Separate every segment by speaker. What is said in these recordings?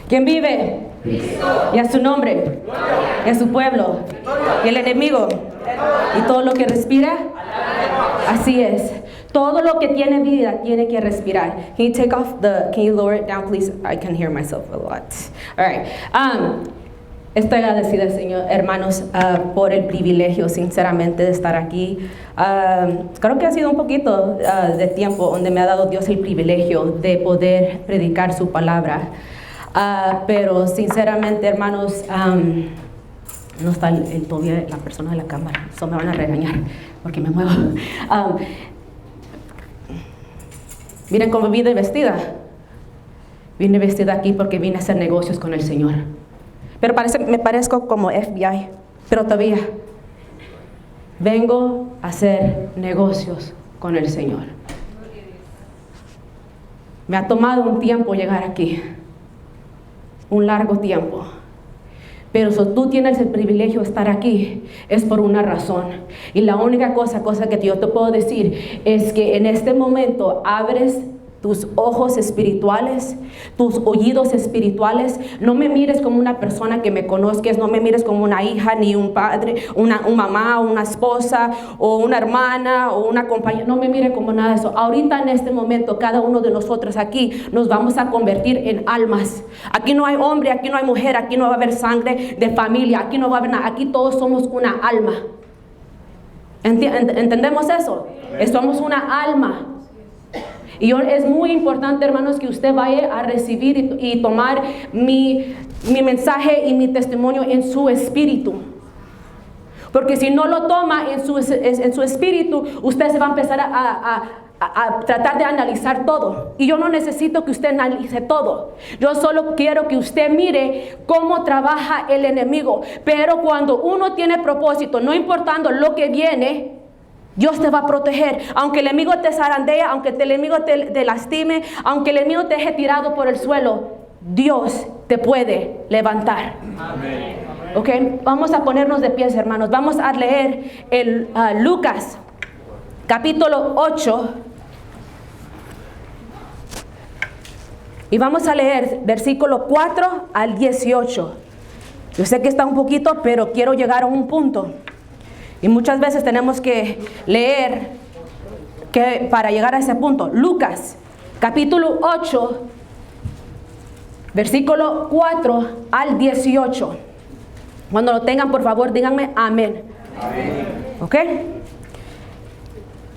Speaker 1: ¿Quién vive? Cristo. Y a su nombre. Gloria. Y a su pueblo. Gloria. Y el enemigo. Y todo lo que respira. Así es. Todo lo que tiene vida tiene que respirar. Can you lower it down, please? I can hear myself a lot. All right. Estoy agradecida, Señor, hermanos, por el privilegio, sinceramente, de estar aquí. Creo que ha sido un poquito de tiempo donde me ha dado Dios el privilegio de poder predicar su palabra. Pero, sinceramente, hermanos, no está todavía la persona de la cámara. Eso me van a regañar porque me muevo. Miren cómo vine vestida. Vine vestida aquí porque vine a hacer negocios con el Señor. Pero me parezco como FBI, pero todavía vengo a hacer negocios con el Señor. Me ha tomado un tiempo llegar aquí, un largo tiempo. Pero si tú tienes el privilegio de estar aquí, es por una razón. Y la única cosa que yo te puedo decir es que en este momento abres tus ojos espirituales, tus oídos espirituales. No me mires como una persona que me conozcas, no me mires como una hija, ni un padre, una mamá, una esposa, o una hermana, o una compañera. No me mire como nada de eso. Ahorita en este momento, cada uno de nosotros aquí nos vamos a convertir en almas. Aquí no hay hombre, aquí no hay mujer, aquí no va a haber sangre de familia, aquí no va a haber nada. Aquí todos somos una alma. ¿Entendemos eso? Somos una alma. Y es muy importante, hermanos, que usted vaya a recibir y tomar mi mensaje y mi testimonio en su espíritu. Porque si no lo toma en su espíritu, usted se va a empezar a tratar de analizar todo. Y yo no necesito que usted analice todo. Yo solo quiero que usted mire cómo trabaja el enemigo. Pero cuando uno tiene propósito, no importando lo que viene, Dios te va a proteger. Aunque el enemigo te zarandea, aunque el enemigo te lastime, aunque el enemigo te deje tirado por el suelo, Dios te puede levantar. Amén. Ok, vamos a ponernos de pies, hermanos. Vamos a leer Lucas, capítulo 8. Y vamos a leer versículo 4 al 18. Yo sé que está un poquito, pero quiero llegar a un punto. Y muchas veces tenemos que leer para llegar a ese punto. Lucas, capítulo 8, versículo 4 al 18. Cuando lo tengan, por favor, díganme amén. Amén. ¿Ok?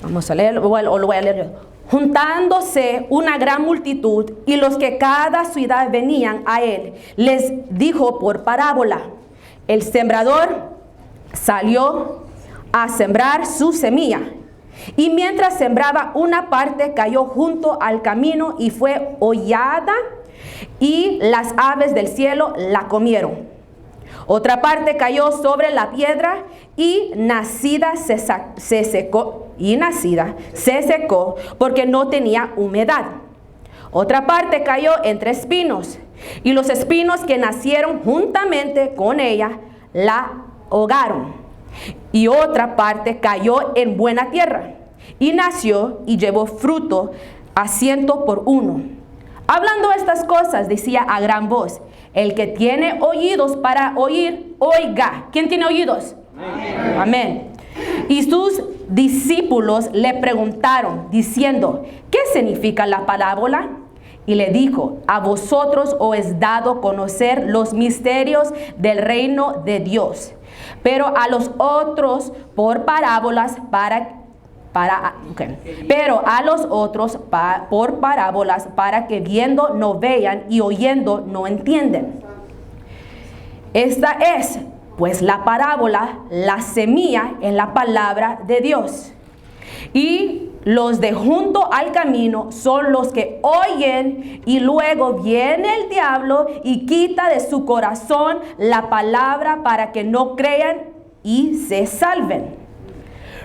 Speaker 1: Vamos a leerlo, o lo voy a leer yo. Juntándose una gran multitud y los que cada ciudad venían a él, les dijo por parábola: el sembrador salió a sembrar su semilla, y mientras sembraba, una parte cayó junto al camino y fue hollada, y las aves del cielo la comieron. Otra parte cayó sobre la piedra, y nacida se secó porque no tenía humedad. Otra parte cayó entre espinos, y los espinos que nacieron juntamente con ella la ahogaron. Y otra parte cayó en buena tierra, y nació y llevó fruto a 100 por uno. Hablando estas cosas, decía a gran voz: el que tiene oídos para oír, oiga. ¿Quién tiene oídos? Amén. Amén. Y sus discípulos le preguntaron, diciendo: ¿qué significa la parábola? Y le dijo: a vosotros os es dado conocer los misterios del reino de Dios, pero a los otros por parábolas para que viendo no vean y oyendo no entienden. Esta es pues la parábola, la semilla en la palabra de Dios. Y los de junto al camino son los que oyen, y luego viene el diablo y quita de su corazón la palabra para que no crean y se salven.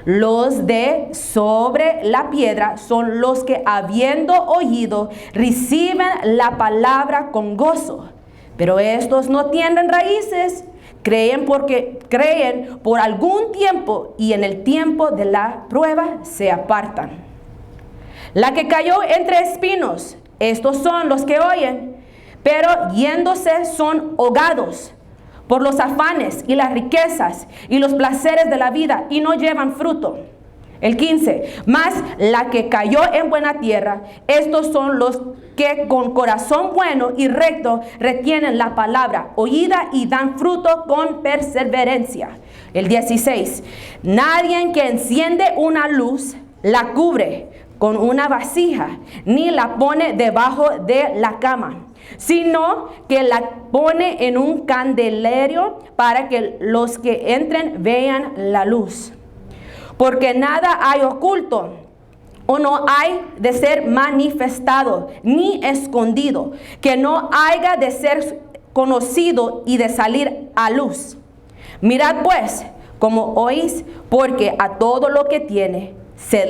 Speaker 1: Los de sobre la piedra son los que, habiendo oído, reciben la palabra con gozo. Pero estos no tienen raíces, creen por algún tiempo, y en el tiempo de la prueba se apartan. La que cayó entre espinos, estos son los que oyen, pero yéndose son ahogados por los afanes y las riquezas y los placeres de la vida y no llevan fruto. El 15, mas la que cayó en buena tierra, estos son los que con corazón bueno y recto retienen la palabra oída y dan fruto con perseverancia. El 16, nadie que enciende una luz la cubre con una vasija, ni la pone debajo de la cama, sino que la pone en un candelero para que los que entren vean la luz. Porque nada hay oculto, o no hay de ser manifestado, ni escondido, que no haya de ser conocido y de salir a luz. Mirad pues, como oís, porque a todo lo que tiene se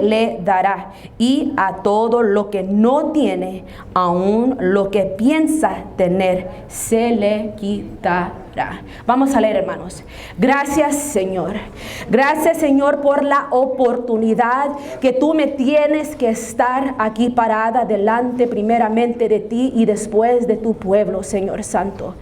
Speaker 1: le dará, y a todo lo que no tiene, aún lo que piensa tener, se le quitará. Vamos a leer, hermanos. Gracias, Señor. Gracias, Señor, por la oportunidad que tú me tienes que estar aquí parada delante primeramente de ti y después de tu pueblo, Señor Santo.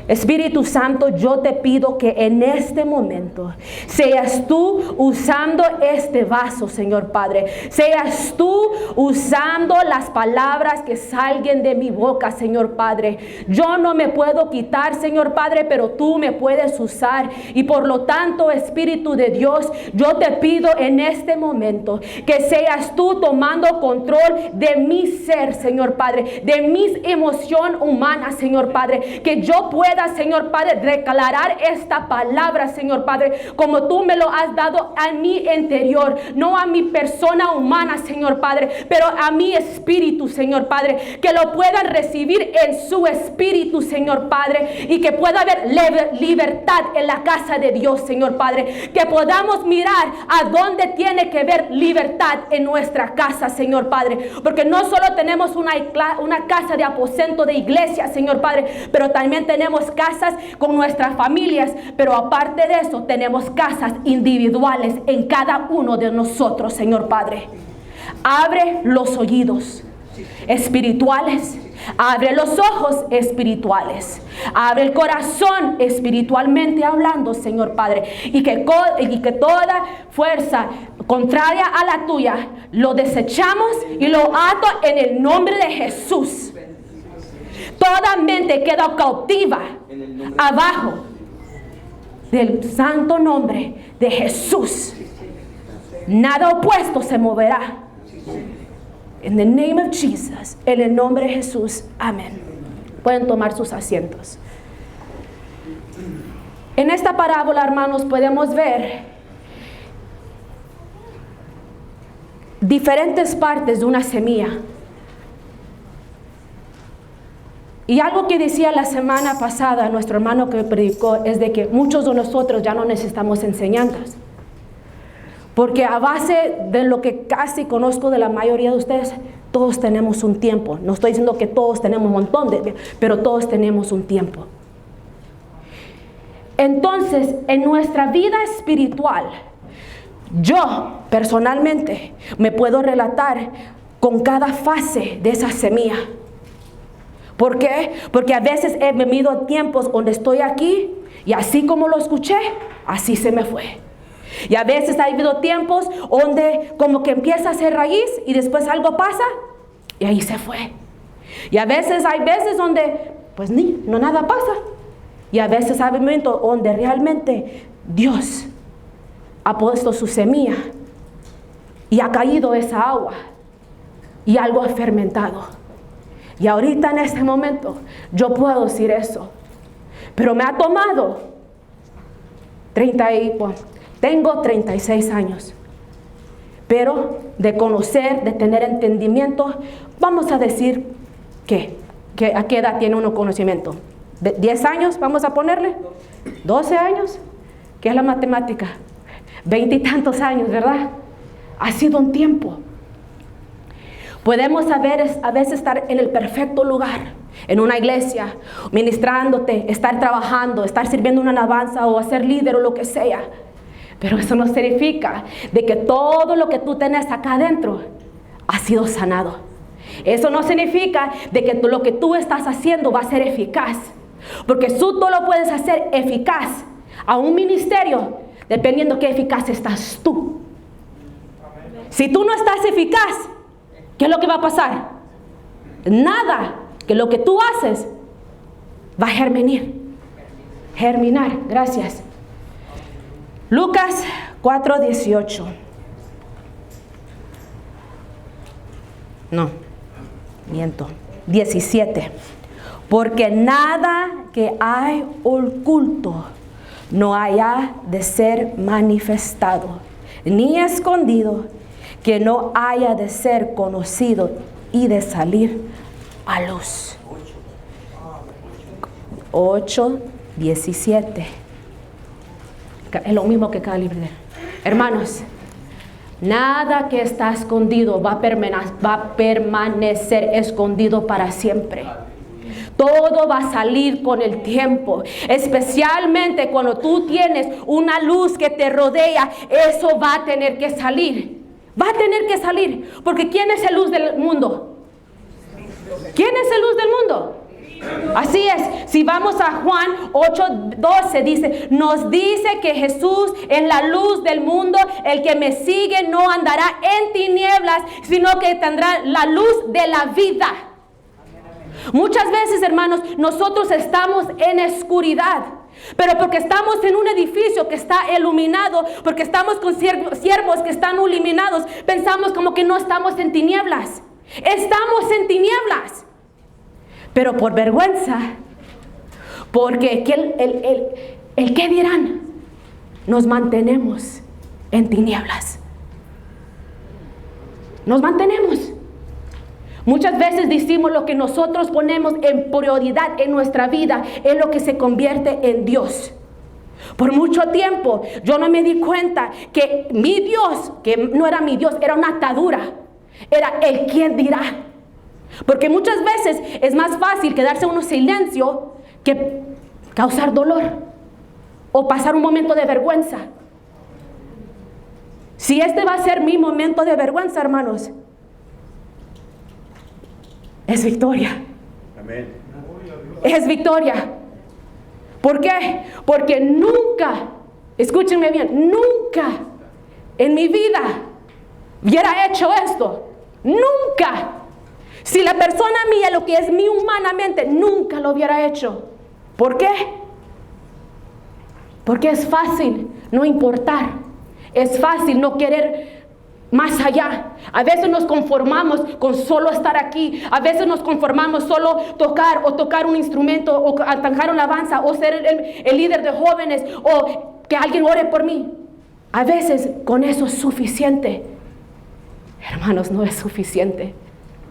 Speaker 1: Espíritu Santo, yo te pido que en este momento seas tú usando este vaso, Señor Padre. Seas tú usando las palabras que salgan de mi boca, Señor Padre. Yo no me puedo quitar, Señor Padre, pero tú me puedes usar. Y por lo tanto, Espíritu de Dios, yo te pido en este momento que seas tú tomando control de mi ser, Señor Padre, de mis emociones humanas, Señor Padre, que yo pueda, Señor Padre, declarar esta palabra, Señor Padre, como tú me lo has dado a mi interior, no a mi persona humana, Señor Padre, pero a mi espíritu, Señor Padre, que lo puedan recibir en su espíritu, Señor Padre, y que pueda haber libertad en la casa de Dios, Señor Padre, que podamos mirar a dónde tiene que haber libertad en nuestra casa, Señor Padre, porque no solo tenemos una casa de aposento de iglesia, Señor Padre, pero también tenemos casas con nuestras familias, pero aparte de eso tenemos casas individuales en cada uno de nosotros, Señor Padre. Abre los oídos espirituales, abre los ojos espirituales, abre el corazón espiritualmente hablando, Señor Padre, y que toda fuerza contraria a la tuya lo desechamos y lo ato en el nombre de Jesús. Toda mente queda cautiva abajo del santo nombre de Jesús. Nada opuesto se moverá. In the name of Jesus, en el nombre de Jesús, amén. Pueden tomar sus asientos. En esta parábola, hermanos, podemos ver diferentes partes de una semilla. Y algo que decía la semana pasada nuestro hermano que predicó es de que muchos de nosotros ya no necesitamos enseñanzas. Porque a base de lo que casi conozco de la mayoría de ustedes, todos tenemos un tiempo. No estoy diciendo que todos tenemos un montón pero todos tenemos un tiempo. Entonces, en nuestra vida espiritual, yo personalmente me puedo relatar con cada fase de esa semilla. ¿Por qué? Porque a veces he vivido tiempos donde estoy aquí y así como lo escuché, así se me fue. Y a veces ha habido tiempos donde como que empieza a hacer raíz y después algo pasa y ahí se fue. Y a veces hay veces donde pues no nada pasa. Y a veces hay momentos donde realmente Dios ha puesto su semilla y ha caído esa agua y algo ha fermentado. Y ahorita en este momento yo puedo decir eso. Pero me ha tomado tengo 36 años. Pero de conocer, de tener entendimiento, vamos a decir que ¿a qué edad tiene uno conocimiento? ¿10 años vamos a ponerle? ¿12 años? ¿Qué es la matemática? 20 y tantos años, ¿verdad? Ha sido un tiempo. Podemos a veces estar en el perfecto lugar, en una iglesia, ministrándote, estar trabajando, estar sirviendo una alabanza o ser líder o lo que sea. Pero eso no significa de que todo lo que tú tenés acá adentro ha sido sanado. Eso no significa de que lo que tú estás haciendo va a ser eficaz. Porque tú lo puedes hacer eficaz a un ministerio dependiendo qué eficaz estás tú. Si tú no estás eficaz, ¿qué es lo que va a pasar? Nada que lo que tú haces va a germinar. Gracias. Lucas 4:18. No, miento. 17. Porque nada que hay oculto no haya de ser manifestado, ni escondido, que no haya de ser conocido y de salir a luz. 8:17. Es lo mismo que cada libro. Hermanos, nada que está escondido va a permanecer escondido para siempre. Todo va a salir con el tiempo, especialmente cuando tú tienes una luz que te rodea. Eso va a tener que salir. Va a tener que salir. Porque ¿quién es el luz del mundo? ¿Quién es el luz del mundo? Así es. Si vamos a Juan 8:12, nos dice que Jesús es la luz del mundo. El que me sigue no andará en tinieblas, sino que tendrá la luz de la vida. Muchas veces, hermanos, nosotros estamos en oscuridad, pero porque estamos en un edificio que está iluminado, porque estamos con siervos que están iluminados, pensamos como que no estamos en tinieblas. Estamos en tinieblas, pero por vergüenza, porque el ¿qué dirán? Nos mantenemos en tinieblas. Nos mantenemos. Muchas veces decimos lo que nosotros ponemos en prioridad en nuestra vida es lo que se convierte en Dios. Por mucho tiempo yo no me di cuenta que mi Dios, que no era mi Dios, era una atadura. Era el quién dirá. Porque muchas veces es más fácil quedarse en un silencio que causar dolor o pasar un momento de vergüenza. Si este va a ser mi momento de vergüenza, hermanos, es victoria.
Speaker 2: Amén.
Speaker 1: Es victoria. ¿Por qué? Porque nunca, escúchenme bien, nunca en mi vida hubiera hecho esto. Nunca. Si la persona mía, lo que es mí humanamente, nunca lo hubiera hecho. ¿Por qué? Porque es fácil no importar. Es fácil no querer más allá. A veces nos conformamos con solo estar aquí. A veces nos conformamos solo tocar un instrumento o cantar una alabanza o ser el líder de jóvenes o que alguien ore por mí. A veces con eso es suficiente. Hermanos, no es suficiente.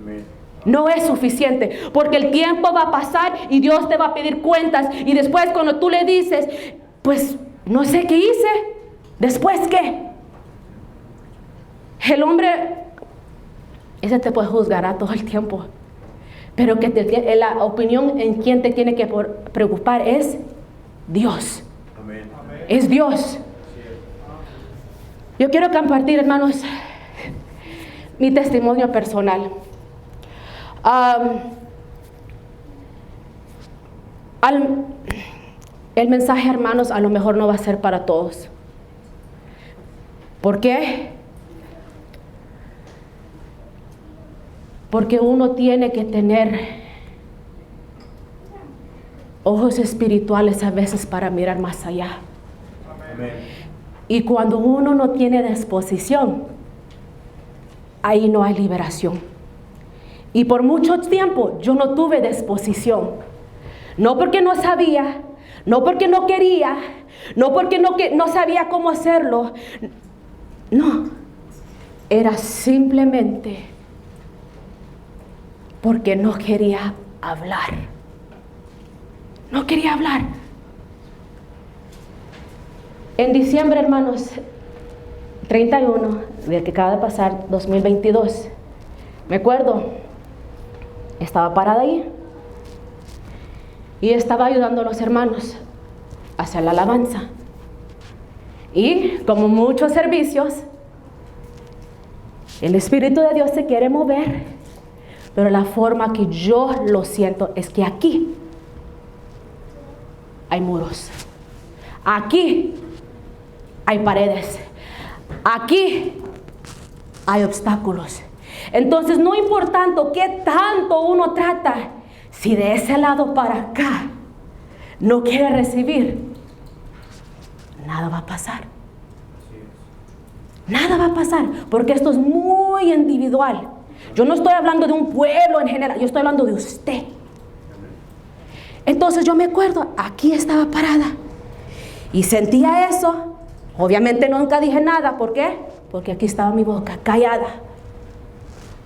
Speaker 2: Amén.
Speaker 1: No es suficiente, porque el tiempo va a pasar y Dios te va a pedir cuentas. Y después cuando tú le dices, pues no sé qué hice, ¿después qué? El hombre, ese te puede juzgar a todo el tiempo, pero que la opinión en quien te tiene que preocupar es Dios.
Speaker 2: Amén.
Speaker 1: Es Dios. Yo quiero compartir, hermanos, mi testimonio personal. El mensaje, hermanos, a lo mejor no va a ser para todos. ¿Por qué? Porque uno tiene que tener ojos espirituales a veces para mirar más allá.
Speaker 2: Amén.
Speaker 1: Y cuando uno no tiene disposición, ahí no hay liberación. Y por mucho tiempo yo no tuve disposición. No porque no sabía, no porque no quería, no porque no sabía cómo hacerlo. No, era simplemente porque no quería hablar. No quería hablar. En diciembre, hermanos, 31, del que acaba de pasar, 2022, me acuerdo, estaba parada ahí y estaba ayudando a los hermanos a hacer la alabanza. Y como muchos servicios, el Espíritu de Dios se quiere mover, Pero la forma que yo lo siento es que aquí hay muros. Aquí hay paredes. Aquí hay obstáculos. Entonces, no importando qué tanto uno trata, si de ese lado para acá no quiere recibir, nada va a pasar. Nada va a pasar, porque esto es muy individual. Yo no estoy hablando de un pueblo en general, yo estoy hablando de usted. Entonces yo me acuerdo, aquí estaba parada y sentía eso. Obviamente nunca dije nada, ¿por qué? Porque aquí estaba mi boca, callada.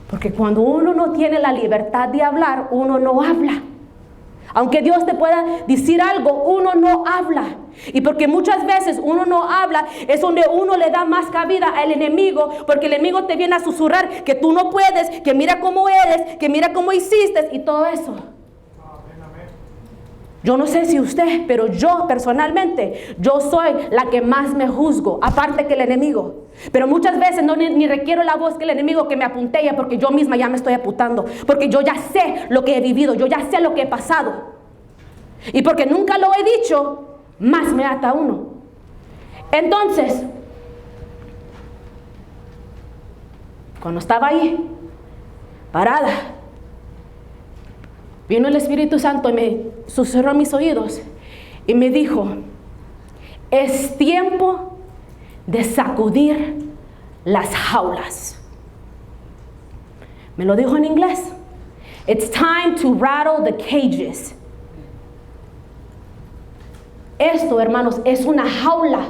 Speaker 1: Porque cuando uno no tiene la libertad de hablar, uno no habla. Aunque Dios te pueda decir algo, uno no habla. Y porque muchas veces uno no habla, es donde uno le da más cabida al enemigo, porque el enemigo te viene a susurrar que tú no puedes, que mira cómo eres, que mira cómo hiciste y todo eso. Yo no sé si usted, pero yo personalmente, yo soy la que más me juzgo, aparte que el enemigo. Pero muchas veces no ni requiero la voz que el enemigo que me apuntella, porque yo misma ya me estoy apuntando, porque yo ya sé lo que he vivido, yo ya sé lo que he pasado. Y porque nunca lo he dicho, más me ata uno. Entonces, cuando estaba ahí, parada, vino el Espíritu Santo y me susurró a mis oídos y me dijo, es tiempo de sacudir las jaulas. Me lo dijo en inglés. It's time to rattle the cages. Esto, hermanos, es una jaula.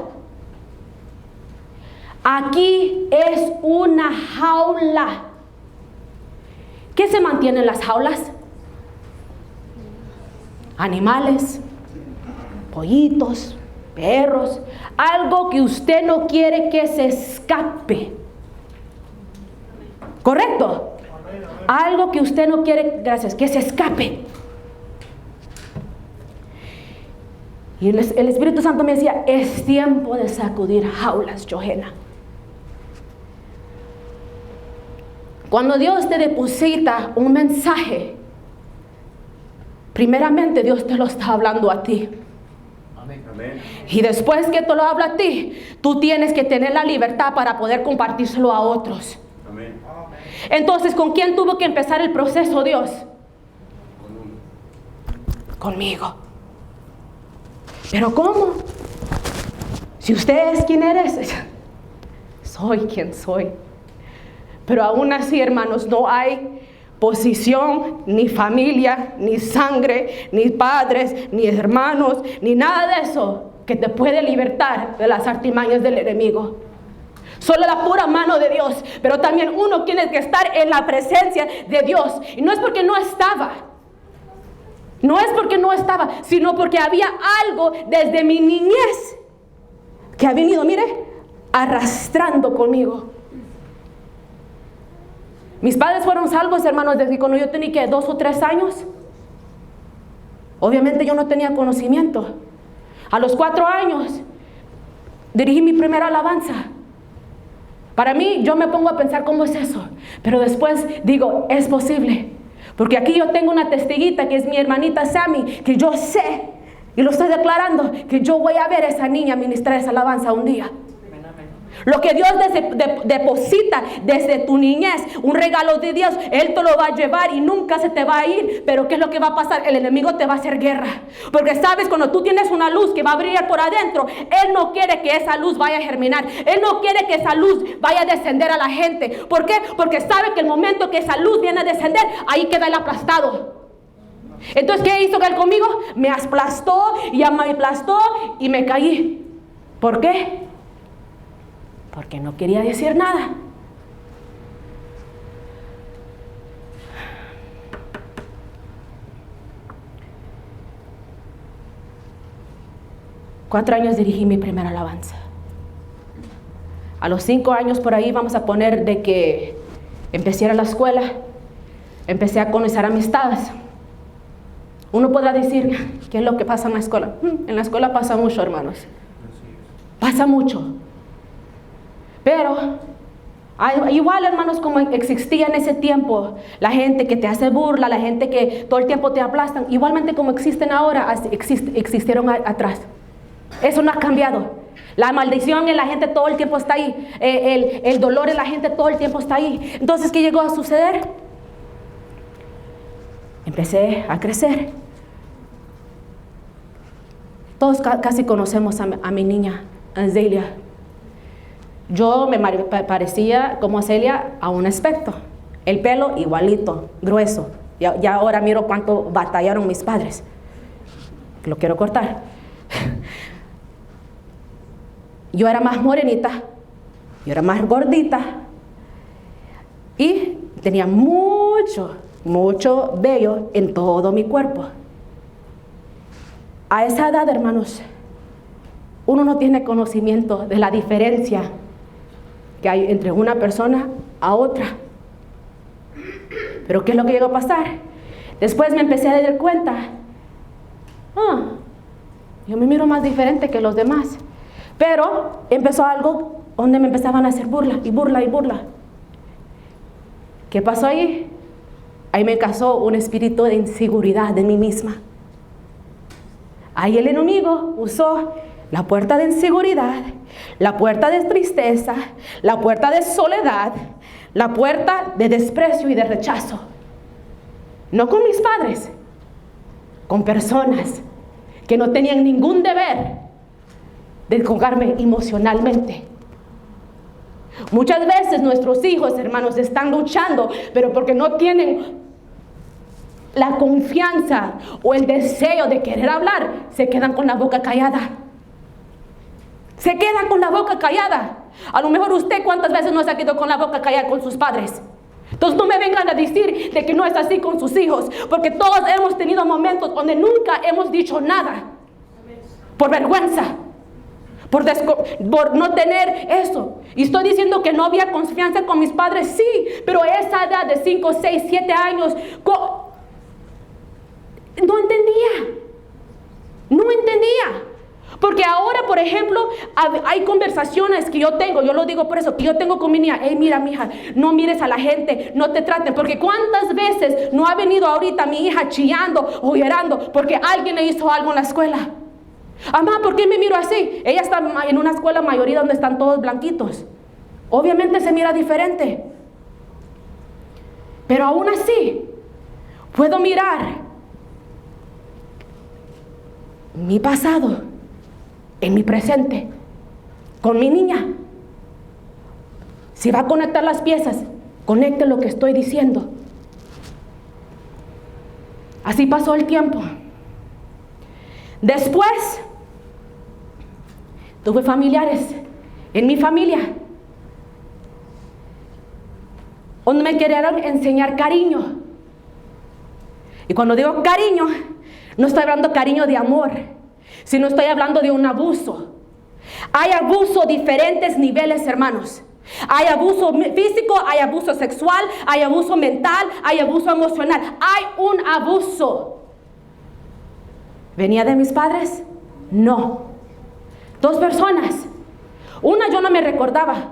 Speaker 1: Aquí es una jaula. ¿Qué se mantiene en las jaulas? Animales, pollitos, perros, algo que usted no quiere que se escape. ¿Correcto? Algo que usted no quiere, gracias, que se escape. Y el Espíritu Santo me decía, es tiempo de sacudir jaulas, Johanna. Cuando Dios te deposita un mensaje, primeramente Dios te lo está hablando a ti.
Speaker 2: Amén.
Speaker 1: Y después que te lo habla a ti, tú tienes que tener la libertad para poder compartírselo a otros.
Speaker 2: Amén.
Speaker 1: Entonces, ¿con quién tuvo que empezar el proceso Dios? Conmigo. ¿Pero cómo? Si usted es quien eres, soy quien soy. Pero aún así, hermanos, no hay posición, ni familia, ni sangre, ni padres, ni hermanos, ni nada de eso que te puede libertar de las artimañas del enemigo. Solo la pura mano de Dios. Pero también uno tiene que estar en la presencia de Dios. Y no es porque no estaba. No es porque no estaba, sino porque había algo desde mi niñez que ha venido, mire, arrastrando conmigo. Mis padres fueron salvos, hermanos, desde cuando yo tenía, ¿qué? 2 o 3 años. Obviamente yo no tenía conocimiento. A los 4 años dirigí mi primera alabanza. Para mí, yo me pongo a pensar cómo es eso. Pero después digo, es posible. Porque aquí yo tengo una testiguita que es mi hermanita Sammy, que yo sé, y lo estoy declarando, que yo voy a ver a esa niña ministrar esa alabanza un día. Lo que Dios deposita desde tu niñez, un regalo de Dios, Él te lo va a llevar y nunca se te va a ir. Pero ¿qué es lo que va a pasar? El enemigo te va a hacer guerra. Porque sabes, cuando tú tienes una luz que va a brillar por adentro, Él no quiere que esa luz vaya a germinar. Él no quiere que esa luz vaya a descender a la gente. ¿Por qué? Porque sabe que el momento que esa luz viene a descender, ahí queda el aplastado. Entonces, ¿qué hizo Él conmigo? Me aplastó y me aplastó y me caí. ¿Por qué? Porque no quería decir nada. Cuatro años dirigí mi primera alabanza. A los 5 años por ahí, vamos a poner, de que empecé a ir a la escuela, empecé a conocer amistades. Uno podrá decir, ¿qué es lo que pasa en la escuela? En la escuela pasa mucho, hermanos. Pasa mucho. Pero Igual, hermanos, como existía en ese tiempo la gente que te hace burla, la gente que todo el tiempo te aplastan, igualmente como existen ahora, existieron atrás. Eso no ha cambiado. La maldición en la gente todo el tiempo está ahí. El dolor en la gente todo el tiempo está ahí. Entonces, ¿qué llegó a suceder? Empecé a crecer. Todos casi conocemos a mi niña, a Celia. Yo me parecía como a Celia a un aspecto. El pelo igualito, grueso. Ya ahora miro cuánto batallaron mis padres. Lo quiero cortar. Yo era más morenita, yo era más gordita y tenía mucho vello en todo mi cuerpo. A esa edad, hermanos, uno no tiene conocimiento de la diferencia que hay entre una persona a otra. Pero ¿qué es lo que llegó a pasar? Después me empecé a dar cuenta, yo me miro más diferente que los demás. Pero empezó algo donde me empezaban a hacer burla y burla y burla. ¿Qué pasó ahí? Ahí me causó un espíritu de inseguridad de mí misma. Ahí el enemigo usó la puerta de inseguridad, la puerta de tristeza, la puerta de soledad, la puerta de desprecio y de rechazo. No con mis padres, con personas que no tenían ningún deber de colgarme emocionalmente. Muchas veces nuestros hijos, hermanos, están luchando, pero porque no tienen la confianza o el deseo de querer hablar, se quedan con la boca callada. Se quedan con la boca callada. A lo mejor usted cuántas veces no se ha quedado con la boca callada con sus padres. Entonces no me vengan a decir de que no es así con sus hijos, porque todos hemos tenido momentos donde nunca hemos dicho nada por vergüenza, por no tener eso. Y estoy diciendo que no había confianza con mis padres, sí, pero a esa edad de 5, 6, 7 años no entendía. Porque ahora, por ejemplo, hay conversaciones que yo tengo, yo lo digo por eso, que yo tengo con mi niña. Hey, mira, mija, no mires a la gente, no te traten. Porque cuántas veces no ha venido ahorita mi hija chillando o llorando porque alguien le hizo algo en la escuela. Mamá, ¿por qué me miro así? Ella está en una escuela mayoría donde están todos blanquitos. Obviamente se mira diferente. Pero aún así, puedo mirar mi pasado en mi presente con mi niña. Si va a conectar las piezas, conecte lo que estoy diciendo. Así pasó el tiempo. Después tuve familiares en mi familia donde me querían enseñar cariño. Y cuando digo cariño, no estoy hablando cariño de amor, sino estoy hablando de un abuso. Hay abuso a diferentes niveles, hermanos. Hay abuso físico, hay abuso sexual, hay abuso mental, hay abuso emocional. Hay un abuso. ¿Venía de mis padres? No. 2 personas. Una yo no me recordaba.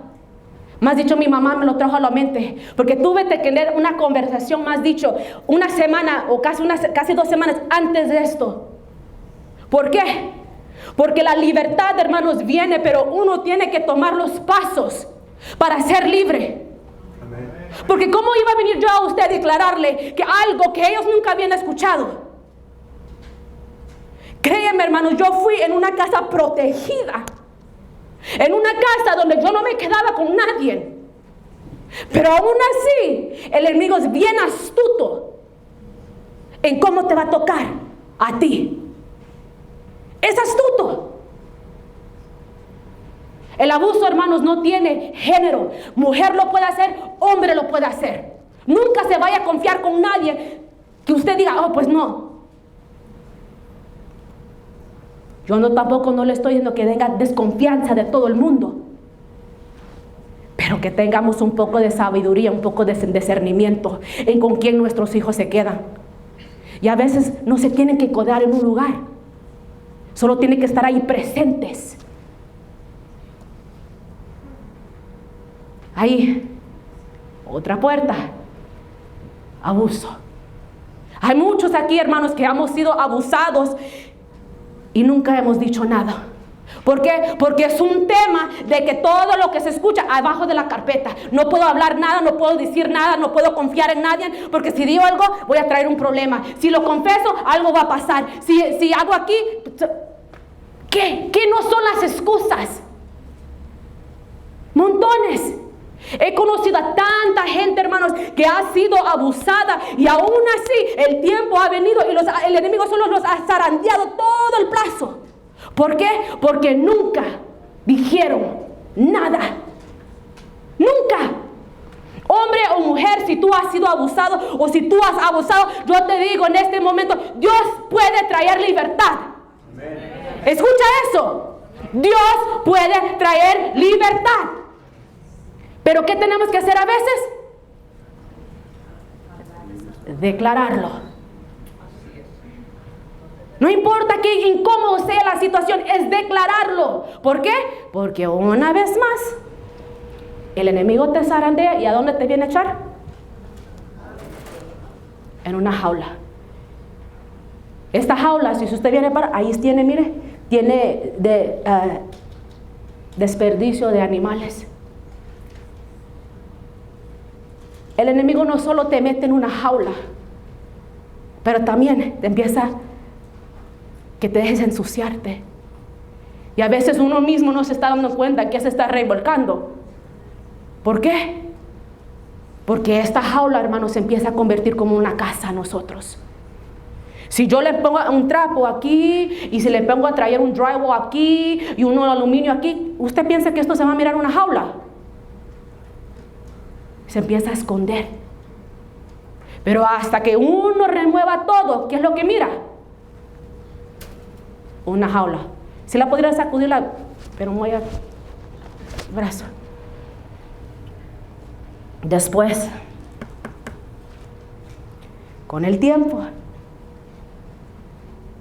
Speaker 1: Más dicho, mi mamá me lo trajo a la mente. Porque tuve que tener una conversación, más dicho, una semana o casi 2 semanas antes de esto. ¿Por qué? Porque la libertad, hermanos, viene, pero uno tiene que tomar los pasos para ser libre. Porque ¿cómo iba a venir yo a usted a declararle que algo que ellos nunca habían escuchado? Créeme, hermanos, yo fui en una casa protegida, en una casa donde yo no me quedaba con nadie. Pero aún así, el enemigo es bien astuto en cómo te va a tocar a ti. Es astuto. El abuso, hermanos, no tiene género. Mujer lo puede hacer, hombre lo puede hacer. Nunca se vaya a confiar con nadie que usted diga, pues no. Yo tampoco no le estoy diciendo que tenga desconfianza de todo el mundo, pero que tengamos un poco de sabiduría, un poco de discernimiento en con quién nuestros hijos se quedan. Y a veces no se tienen que quedar en un lugar, solo tienen que estar ahí presentes. Ahí Otra puerta, abuso. Hay muchos aquí, hermanos, que hemos sido abusados y nunca hemos dicho nada. ¿Por qué? Porque es un tema de que todo lo que se escucha abajo de la carpeta. No puedo hablar nada, no puedo decir nada, no puedo confiar en nadie, porque si digo algo voy a traer un problema. Si lo confieso, algo va a pasar. Si hago aquí, ¿qué? ¿Qué no son las excusas? Montones. He conocido a tanta gente, hermanos, que ha sido abusada y aún así el tiempo ha venido y el enemigo solo los ha zarandeado todo el plazo. ¿Por qué? Porque nunca dijeron nada. Nunca. Hombre o mujer, si tú has sido abusado o si tú has abusado, yo te digo en este momento, Dios puede traer libertad. Amén. Escucha eso. Dios puede traer libertad. Pero ¿qué tenemos que hacer a veces? Declararlo. No importa qué incómodo sea la situación, es declararlo. ¿Por qué? Porque una vez más, el enemigo te zarandea y ¿a dónde te viene a echar? En una jaula. Esta jaula, si usted viene para, ahí tiene, mire, tiene desperdicio de animales. El enemigo no solo te mete en una jaula, pero también te empieza que te dejes ensuciarte. Y a veces uno mismo no se está dando cuenta que se está revolcando. ¿Por qué? Porque esta jaula, hermanos, se empieza a convertir como una casa a nosotros. Si yo le pongo un trapo aquí y si le pongo a traer un drywall aquí y uno de aluminio aquí, ¿usted piensa que esto se va a mirar en una jaula? Se empieza a esconder. Pero hasta que uno remueva todo, ¿qué es lo que mira? Una jaula. Si la podría sacudir, pero voy a brazo. Después, con el tiempo,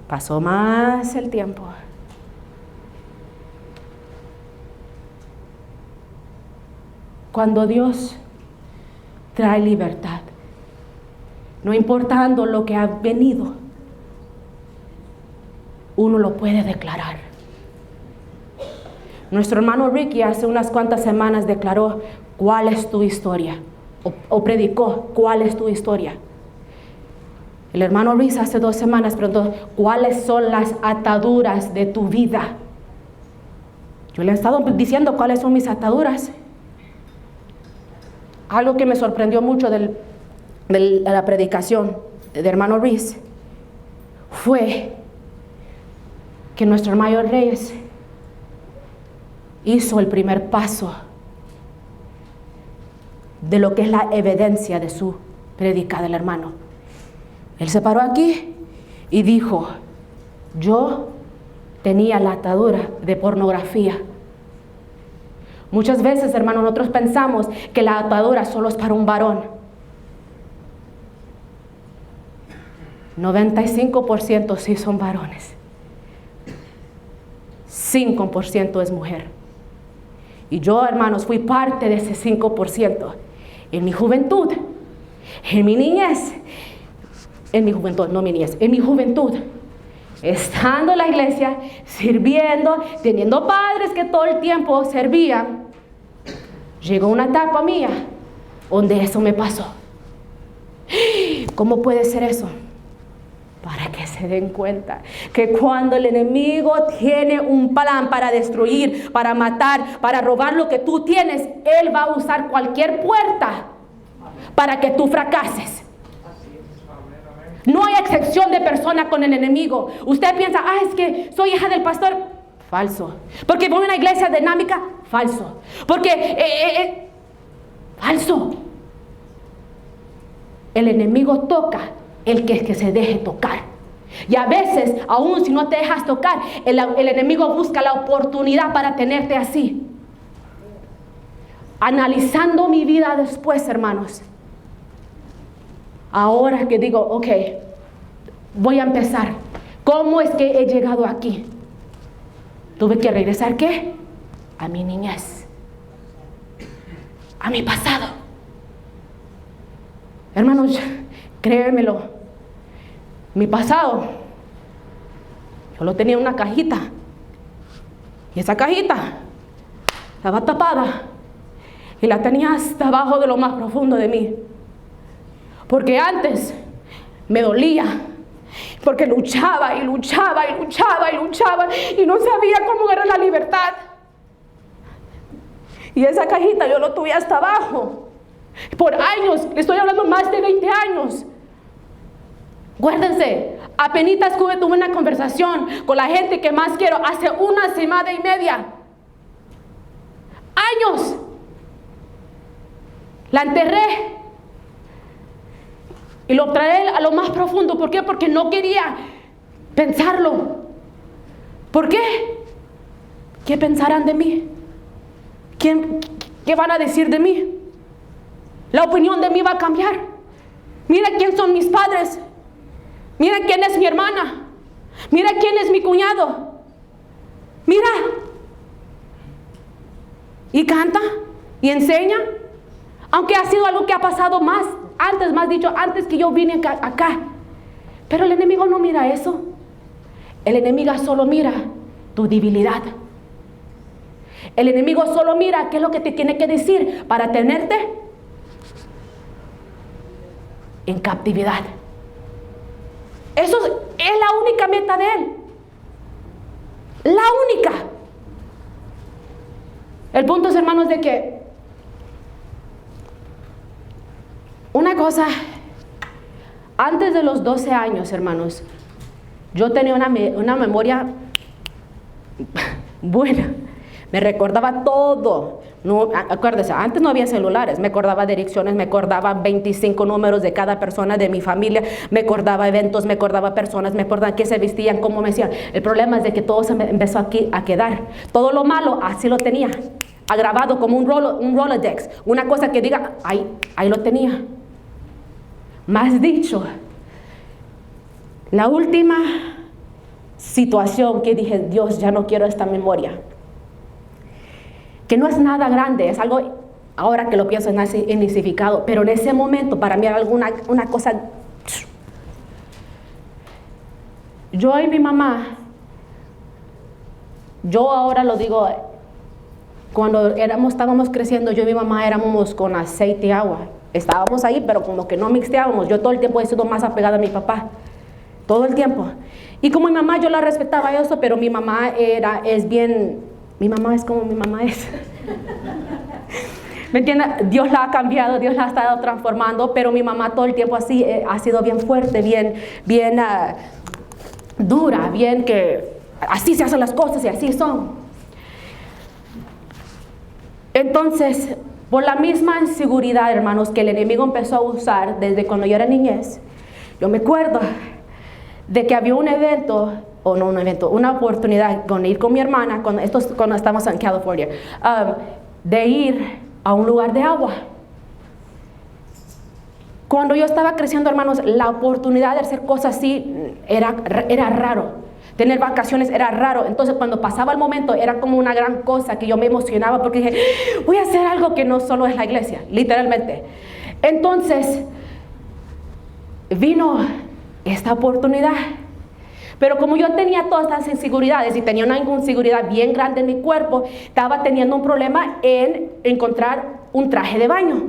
Speaker 1: pasó más el tiempo. Cuando Dios trae libertad, no importando lo que ha venido, uno lo puede declarar. Nuestro hermano Ricky hace unas cuantas semanas declaró cuál es tu historia, o predicó cuál es tu historia. El hermano Reese hace 2 semanas preguntó cuáles son las ataduras de tu vida. Yo le he estado diciendo cuáles son mis ataduras. Algo que me sorprendió mucho de la predicación del hermano Reese fue que nuestro hermano Reyes hizo el primer paso de lo que es la evidencia de su prédica del hermano. Él se paró aquí y dijo: yo tenía la atadura de pornografía. Muchas veces, hermanos, nosotros pensamos que la atadura solo es para un varón. 95% sí son varones. 5% es mujer. Y yo, hermanos, fui parte de ese 5%. En mi juventud, en mi niñez, en mi juventud, no mi niñez, en mi juventud, estando en la iglesia, sirviendo, teniendo padres que todo el tiempo servían, llegó una etapa mía donde eso me pasó. ¿Cómo puede ser eso? Para que se den cuenta que cuando el enemigo tiene un plan para destruir, para matar, para robar lo que tú tienes, él va a usar cualquier puerta para que tú fracases. No hay excepción de persona con el enemigo. Usted piensa: es que soy hija del pastor. Falso. Porque voy a una iglesia dinámica. Falso. Porque falso. El enemigo toca el que se deje tocar. Y a veces, aún si no te dejas tocar, el enemigo busca la oportunidad para tenerte así. Analizando mi vida después, hermanos, ahora que digo, ok, voy a empezar. ¿Cómo es que he llegado aquí? Tuve que regresar, ¿qué? A mi niñez, a mi pasado. Hermanos, créemelo, mi pasado, yo lo tenía en una cajita. Y esa cajita estaba tapada y la tenía hasta abajo de lo más profundo de mí. Porque antes me dolía, porque luchaba y luchaba y luchaba y luchaba y no sabía cómo era la libertad. Y esa cajita yo lo tuve hasta abajo. Por años, le estoy hablando más de 20 años. Acuérdense, apenitas tuve una conversación con la gente que más quiero hace una semana y media. Años. La enterré. Y lo trae a lo más profundo. ¿Por qué? Porque no quería pensarlo. ¿Por qué? ¿Qué pensarán de mí? ¿Qué van a decir de mí? La opinión de mí va a cambiar. Mira quién son mis padres. Mira quién es mi hermana. Mira quién es mi cuñado. Mira. Y canta y enseña. Aunque ha sido algo que ha pasado antes que yo vine acá. Pero el enemigo no mira eso. El enemigo solo mira tu debilidad. El enemigo solo mira qué es lo que te tiene que decir para tenerte en captividad. Eso es la única meta de él. La única. El punto es, hermanos, de que una cosa, antes de los 12 años, hermanos, yo tenía una memoria buena. Me recordaba todo. No, acuérdese, antes no había celulares. Me acordaba de direcciones, me acordaba 25 números de cada persona de mi familia, me acordaba eventos, me acordaba personas, me acordaba qué se vestían, cómo me hacían. El problema es de que todo se me empezó aquí a quedar. Todo lo malo, así lo tenía, agravado como un Rolodex. Una cosa que diga, ahí lo tenía. Más dicho, la última situación que dije, Dios, ya no quiero esta memoria. Que no es nada grande, es algo, ahora que lo pienso, es insignificado, pero en ese momento para mí era una cosa. Yo y mi mamá, yo ahora lo digo, cuando estábamos creciendo, yo y mi mamá éramos con aceite y agua. Estábamos ahí, pero como que no mixteábamos. Yo todo el tiempo he sido más apegada a mi papá, todo el tiempo. Y como mi mamá, yo la respetaba eso, pero mi mamá mi mamá es como mi mamá es. ¿Me entiendes? Dios la ha cambiado, Dios la ha estado transformando, pero mi mamá todo el tiempo así ha sido bien fuerte, bien dura, bien que así se hacen las cosas y así son. Entonces, por la misma inseguridad, hermanos, que el enemigo empezó a usar desde cuando yo era niñez, yo me acuerdo de que había un evento, una oportunidad con ir con mi hermana, cuando estábamos en California, de ir a un lugar de agua. Cuando yo estaba creciendo, hermanos, la oportunidad de hacer cosas así era raro. Tener vacaciones era raro. Entonces cuando pasaba el momento era como una gran cosa que yo me emocionaba porque dije, voy a hacer algo que no solo es la iglesia, literalmente. Entonces vino esta oportunidad. Pero como yo tenía todas estas inseguridades y tenía una inseguridad bien grande en mi cuerpo, estaba teniendo un problema en encontrar un traje de baño.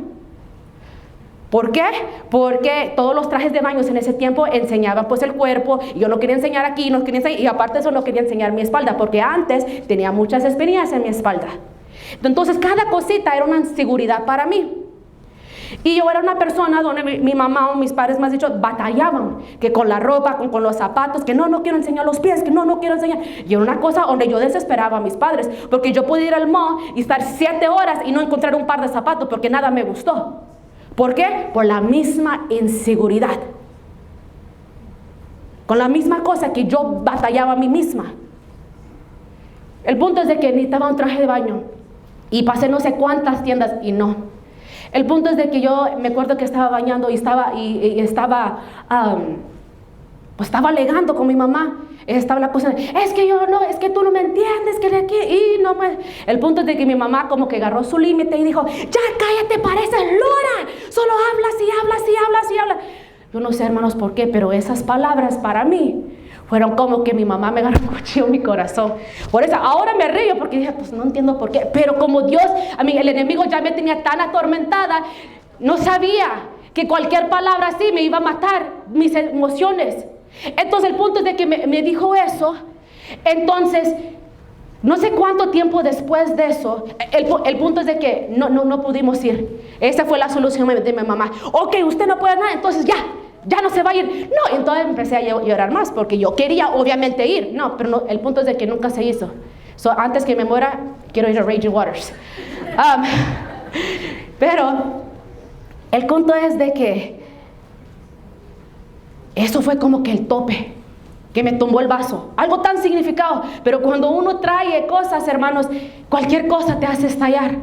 Speaker 1: ¿Por qué? Porque todos los trajes de baño en ese tiempo enseñaban pues el cuerpo, y yo no quería enseñar aquí, y aparte de eso no quería enseñar mi espalda, porque antes tenía muchas experiencias en mi espalda. Entonces cada cosita era una inseguridad para mí. Y yo era una persona donde mi mamá o mis padres, más dicho, batallaban, que con la ropa, con los zapatos, que no quiero enseñar los pies, que no quiero enseñar. Y era una cosa donde yo desesperaba a mis padres, porque yo podía ir al mall y estar 7 horas y no encontrar un par de zapatos porque nada me gustó. ¿Por qué? Por la misma inseguridad. Con la misma cosa que yo batallaba a mí misma. El punto es de que necesitaba un traje de baño y pasé no sé cuántas tiendas y no. El punto es de que yo me acuerdo que estaba bañando y estaba pues estaba alegando con mi mamá. Estaba la cosa, es que yo no, es que tú no me entiendes, que de aquí, y no me... El punto es de que mi mamá como que agarró su límite y dijo, ya cállate, pareces lora, solo hablas y hablas y hablas y hablas. Yo no sé, hermanos, por qué, pero esas palabras para mí fueron como que mi mamá me agarró un cuchillo en mi corazón. Por eso ahora me río porque dije, pues no entiendo por qué, pero como Dios, a mí el enemigo ya me tenía tan atormentada, no sabía que cualquier palabra así me iba a matar mis emociones. Entonces el punto es de que me dijo eso. Entonces no sé cuánto tiempo después de eso, el punto es de que no pudimos ir. Esa fue la solución de mi mamá. Ok, usted no puede nada, entonces ya no se va a ir. No, entonces empecé a llorar más porque yo quería obviamente ir. No, pero no, el punto es de que nunca se hizo. Antes que me muera, quiero ir a Raging Waters. Pero el punto es de que eso fue como que el tope que me tumbó el vaso, algo tan significado. Pero cuando uno trae cosas, hermanos, cualquier cosa te hace estallar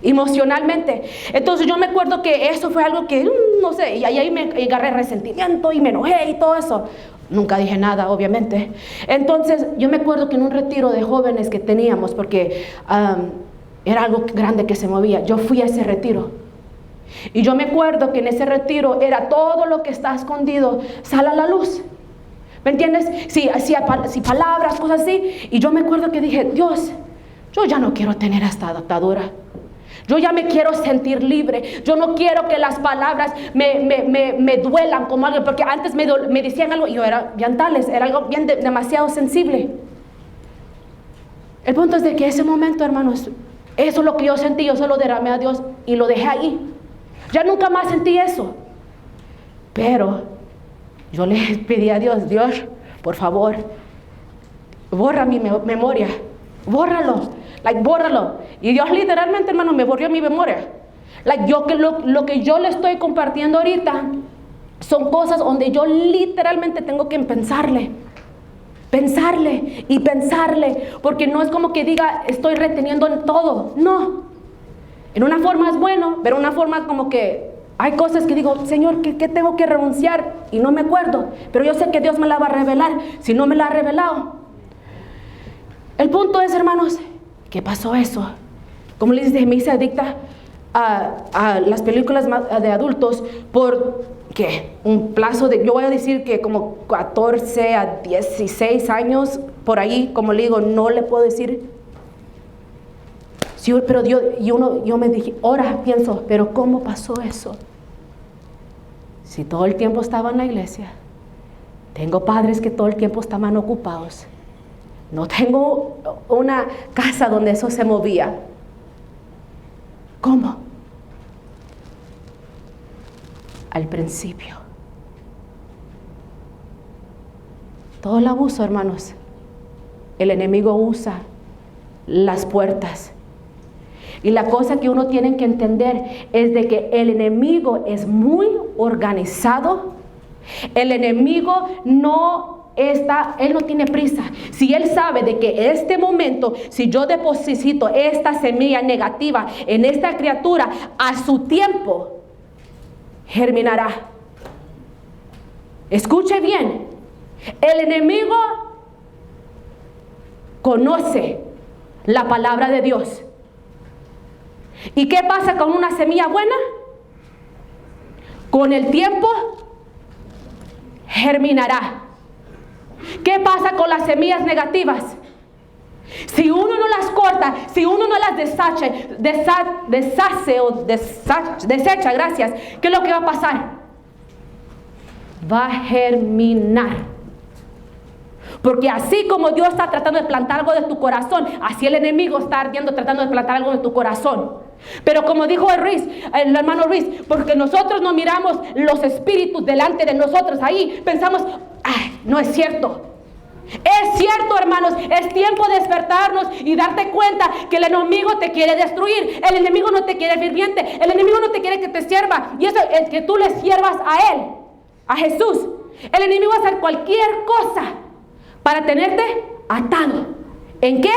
Speaker 1: emocionalmente. Entonces yo me acuerdo que eso fue algo que, no sé, y ahí me agarré resentimiento y me enojé y todo eso. Nunca dije nada, obviamente. Entonces yo me acuerdo que en un retiro de jóvenes que teníamos, porque era algo grande que se movía, yo fui a ese retiro. Y yo me acuerdo que en ese retiro era todo lo que está escondido, sale a la luz. ¿Me entiendes? Si palabras, cosas así. Y yo me acuerdo que dije, Dios, yo ya no quiero tener esta atadura. Yo ya me quiero sentir libre. Yo no quiero que las palabras me duelan como algo. Porque antes me decían algo y yo era bien tales, era algo bien demasiado sensible. El punto es de que ese momento, hermanos, eso es lo que yo sentí. Yo solo derramé a Dios y lo dejé ahí. Ya nunca más sentí eso. Pero yo le pedí a Dios, Dios, por favor, borra mi memoria, bórralo, bórralo. Y Dios literalmente, hermano, me borró mi memoria. Lo que yo le estoy compartiendo ahorita son cosas donde yo literalmente tengo que pensarle, porque no es como que diga, estoy reteniendo en todo, no. En una forma es bueno, pero en una forma como que hay cosas que digo, Señor, ¿qué tengo que renunciar? Y no me acuerdo, pero yo sé que Dios me la va a revelar, si no me la ha revelado. El punto es, hermanos, ¿qué pasó eso? Como les dije, me hice adicta a las películas de adultos por, ¿qué? Un plazo de, yo voy a decir que como 14 a 16 años, por ahí, como le digo, no le puedo decir. Sí, pero yo me dije, ahora pienso, pero ¿cómo pasó eso? Si todo el tiempo estaba en la iglesia, tengo padres que todo el tiempo estaban ocupados, no tengo una casa donde eso se movía. ¿Cómo? Al principio. Todo el abuso, hermanos, el enemigo usa las puertas. Y la cosa que uno tiene que entender es de que el enemigo es muy organizado. El enemigo él no tiene prisa. Si él sabe de que este momento, si yo deposito esta semilla negativa en esta criatura, a su tiempo germinará. Escuche bien, el enemigo conoce la palabra de Dios. ¿Y qué pasa con una semilla buena? Con el tiempo germinará. ¿Qué pasa con las semillas negativas? Si uno no las corta, si uno no las desecha, gracias, ¿qué es lo que va a pasar? Va a germinar. Porque así como Dios está tratando de plantar algo de tu corazón, así el enemigo está ardiendo tratando de plantar algo de tu corazón. Pero como dijo el hermano Ruiz, porque nosotros no miramos los espíritus delante de nosotros, ahí pensamos, ay, no es cierto. Es cierto, hermanos, es tiempo de despertarnos y darte cuenta que el enemigo te quiere destruir. El enemigo no te quiere viviente, el enemigo no te quiere que te sirva. Y eso es que tú le sirvas a él, a Jesús. El enemigo va a hacer cualquier cosa para tenerte atado. ¿En qué?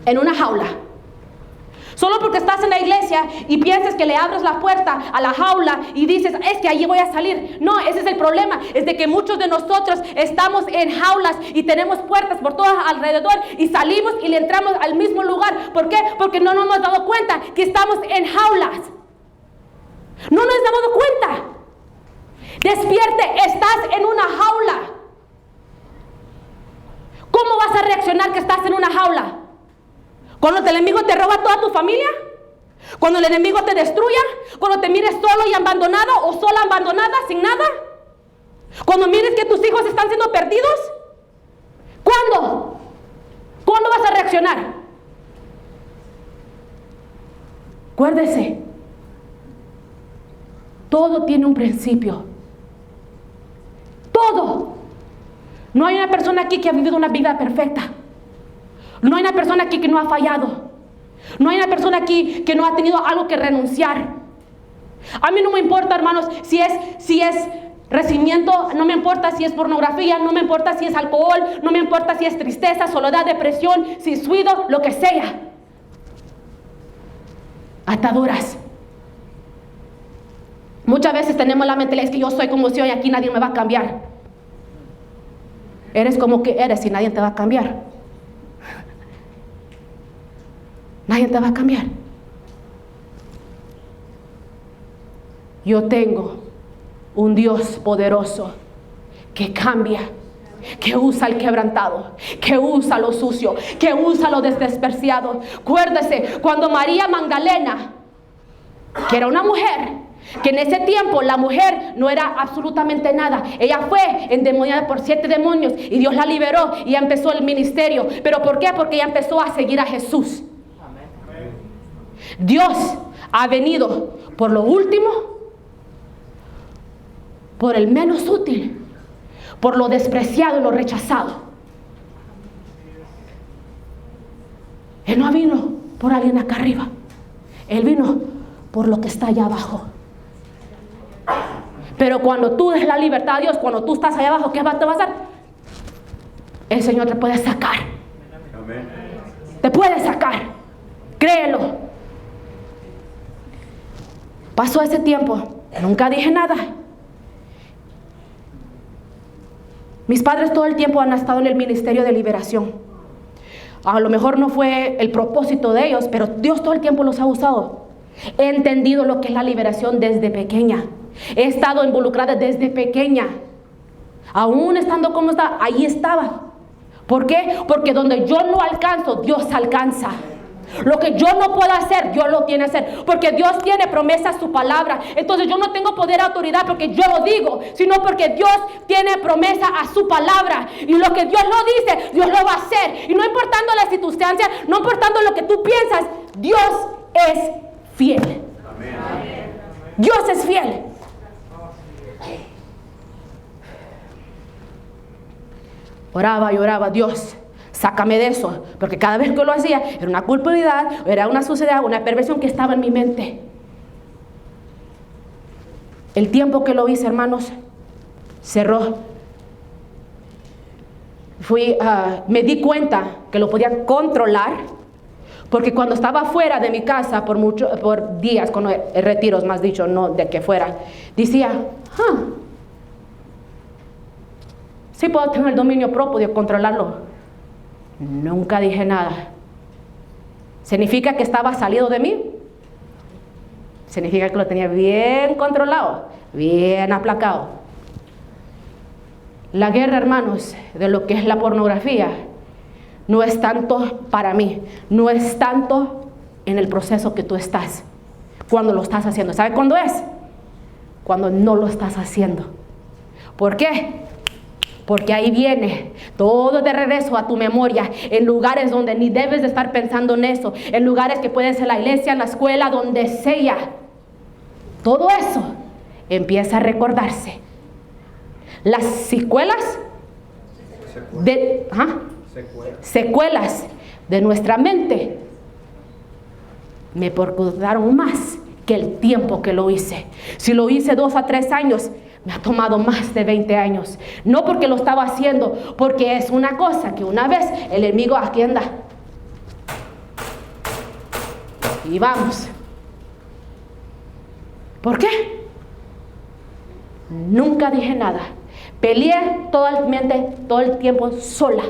Speaker 1: En una jaula. Solo porque estás en la iglesia y piensas que le abres la puerta a la jaula y dices, es que allí voy a salir. No, ese es el problema. Es de que muchos de nosotros estamos en jaulas y tenemos puertas por todo alrededor y salimos y le entramos al mismo lugar. ¿Por qué? Porque no nos hemos dado cuenta que estamos en jaulas. No nos hemos dado cuenta. Despierte, estás en una jaula. ¿Cómo vas a reaccionar que estás en una jaula? Cuando el enemigo te roba toda tu familia, cuando el enemigo te destruya, cuando te mires solo y abandonado o sola abandonada sin nada, cuando mires que tus hijos están siendo perdidos, ¿cuándo? ¿Cuándo vas a reaccionar? Acuérdese, todo tiene un principio. Todo. No hay una persona aquí que ha vivido una vida perfecta. No hay una persona aquí que no ha fallado. No hay una persona aquí que no ha tenido algo que renunciar. A mí no me importa, hermanos, si es recibimiento, no me importa si es pornografía, no me importa si es alcohol, no me importa si es tristeza, soledad, depresión, si es ruido, lo que sea. Ataduras. Muchas veces tenemos la mentalidad, es que yo soy como soy y aquí nadie me va a cambiar. Eres como que eres y nadie te va a cambiar. Nadie te va a cambiar. Yo tengo un Dios poderoso que cambia, que usa el quebrantado, que usa lo sucio, que usa lo despreciado. Acuérdese, cuando María Magdalena, que era una mujer, que en ese tiempo la mujer no era absolutamente nada. Ella fue endemoniada por 7 demonios y Dios la liberó y ya empezó el ministerio. ¿Pero por qué? Porque ella empezó a seguir a Jesús. Dios ha venido por lo último, por el menos útil, por lo despreciado y lo rechazado. Él no vino por alguien acá arriba. Él vino por lo que está allá abajo. Pero cuando tú des la libertad a Dios, cuando tú estás allá abajo, ¿qué te va a hacer? El Señor te puede sacar. Amén. Te puede sacar. Créelo. Pasó ese tiempo, nunca dije nada. Mis padres todo el tiempo han estado en el ministerio de liberación. A lo mejor no fue el propósito de ellos, pero Dios todo el tiempo los ha usado. He entendido lo que es la liberación desde pequeña. He estado involucrada desde pequeña. Aún estando como está, ahí estaba. ¿Por qué? Porque donde yo no alcanzo, Dios alcanza. Lo que yo no puedo hacer, Dios lo tiene que hacer. Porque Dios tiene promesa a su palabra. Entonces yo no tengo poder o autoridad porque yo lo digo, sino porque Dios tiene promesa a su palabra. Y lo que Dios lo dice, Dios lo va a hacer. Y no importando la circunstancia, no importando lo que tú piensas, Dios es fiel. Amén. Dios es fiel. Oraba y oraba, Dios, sácame de eso, porque cada vez que lo hacía era una culpabilidad, era una suciedad, una perversión que estaba en mi mente. El tiempo que lo hice, hermanos, cerró. Me di cuenta que lo podía controlar, porque cuando estaba fuera de mi casa por días, con retiros, más dicho, no de que fuera, decía, sí puedo tener el dominio propio de controlarlo. Nunca dije nada. ¿Significa que estaba salido de mí? Significa que lo tenía bien controlado, bien aplacado. La guerra, hermanos, de lo que es la pornografía, no es tanto para mí, no es tanto en el proceso que tú estás, cuando lo estás haciendo. ¿Sabe cuándo es? Cuando no lo estás haciendo. ¿Por qué? Porque ahí viene todo de regreso a tu memoria, en lugares donde ni debes de estar pensando en eso, en lugares que puede ser la iglesia, en la escuela, donde sea. Todo eso empieza a recordarse. Las secuelas de nuestra mente me perjudicaron más que el tiempo que lo hice. Si lo hice 2 a 3 años, me ha tomado más de 20 años. No porque lo estaba haciendo, porque es una cosa que una vez el enemigo aquí anda. Y vamos. ¿Por qué? Nunca dije nada. Peleé todo el tiempo sola.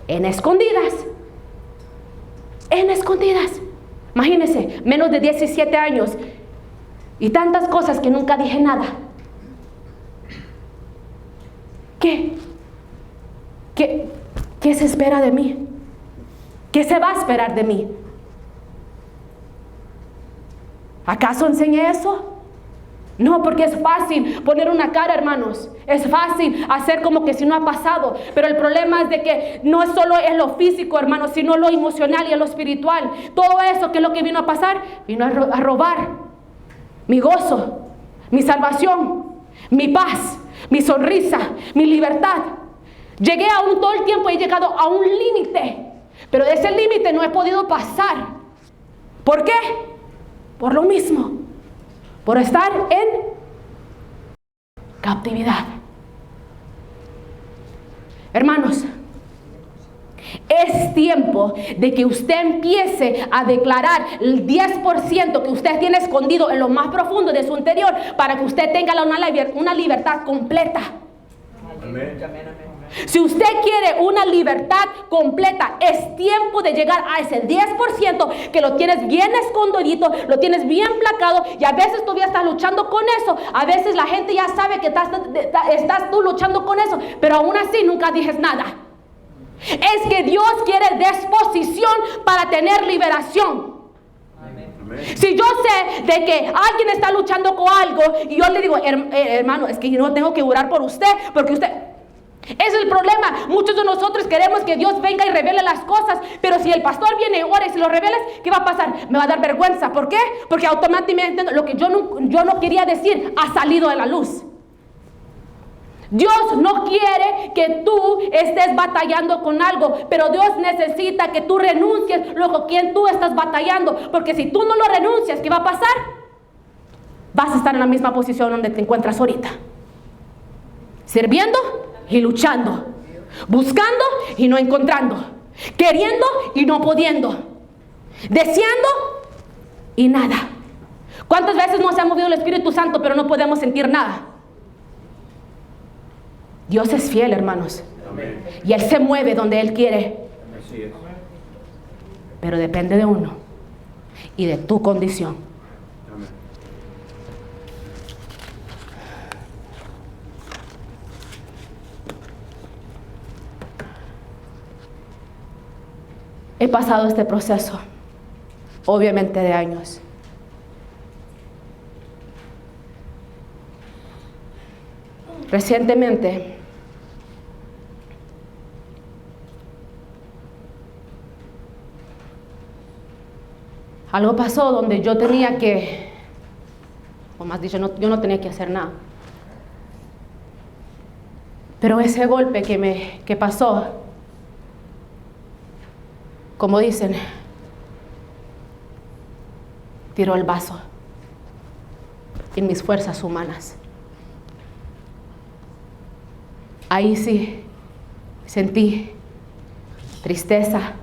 Speaker 1: En escondidas. En escondidas. Imagínense, menos de 17 años. Y tantas cosas que nunca dije nada. ¿Qué se espera de mí? ¿Qué se va a esperar de mí? ¿Acaso enseñé eso? No, porque es fácil poner una cara, hermanos. Es fácil hacer como que si no ha pasado. Pero el problema es de que no es solo en lo físico, hermanos, sino en lo emocional y en lo espiritual. Todo eso, ¿qué es lo que vino a pasar? Vino a robar mi gozo, mi salvación, mi paz, mi sonrisa, mi libertad. Llegué todo el tiempo he llegado a un límite. Pero de ese límite no he podido pasar. ¿Por qué? Por lo mismo. Por estar en cautividad. Hermanos, es tiempo de que usted empiece a declarar el 10% que usted tiene escondido en lo más profundo de su interior para que usted tenga una libertad completa.
Speaker 2: Amén.
Speaker 1: Si usted quiere una libertad completa, es tiempo de llegar a ese 10% que lo tienes bien escondidito, lo tienes bien placado, y a veces todavía estás luchando con eso. A veces la gente ya sabe que estás tú luchando con eso, pero aún así nunca dices nada. Es que Dios quiere disposición para tener liberación. Si yo sé de que alguien está luchando con algo y yo le digo, hermano, es que yo no tengo que orar por usted, porque usted... Es el problema. Muchos de nosotros queremos que Dios venga y revele las cosas, pero si el pastor viene y ora y si lo revelas, ¿qué va a pasar? Me va a dar vergüenza. ¿Por qué? Porque automáticamente lo que yo no quería decir ha salido a la luz. Dios no quiere que tú estés batallando con algo, pero Dios necesita que tú renuncies lo con quien tú estás batallando, porque si tú no lo renuncias, ¿qué va a pasar? Vas a estar en la misma posición donde te encuentras ahorita, sirviendo y luchando, buscando y no encontrando, queriendo y no pudiendo, deseando y nada. ¿Cuántas veces nos ha movido el Espíritu Santo pero no podemos sentir nada? Dios es fiel, hermanos.
Speaker 2: Amén.
Speaker 1: Y Él se mueve donde Él quiere.
Speaker 2: Así es.
Speaker 1: Pero depende de uno y de tu condición.
Speaker 2: Amén.
Speaker 1: He pasado este proceso, obviamente de años. Recientemente, algo pasó donde yo tenía que, o más dicho, yo no tenía que hacer nada. Pero ese golpe que pasó, como dicen, tiró el vaso en mis fuerzas humanas. Ahí sí sentí tristeza,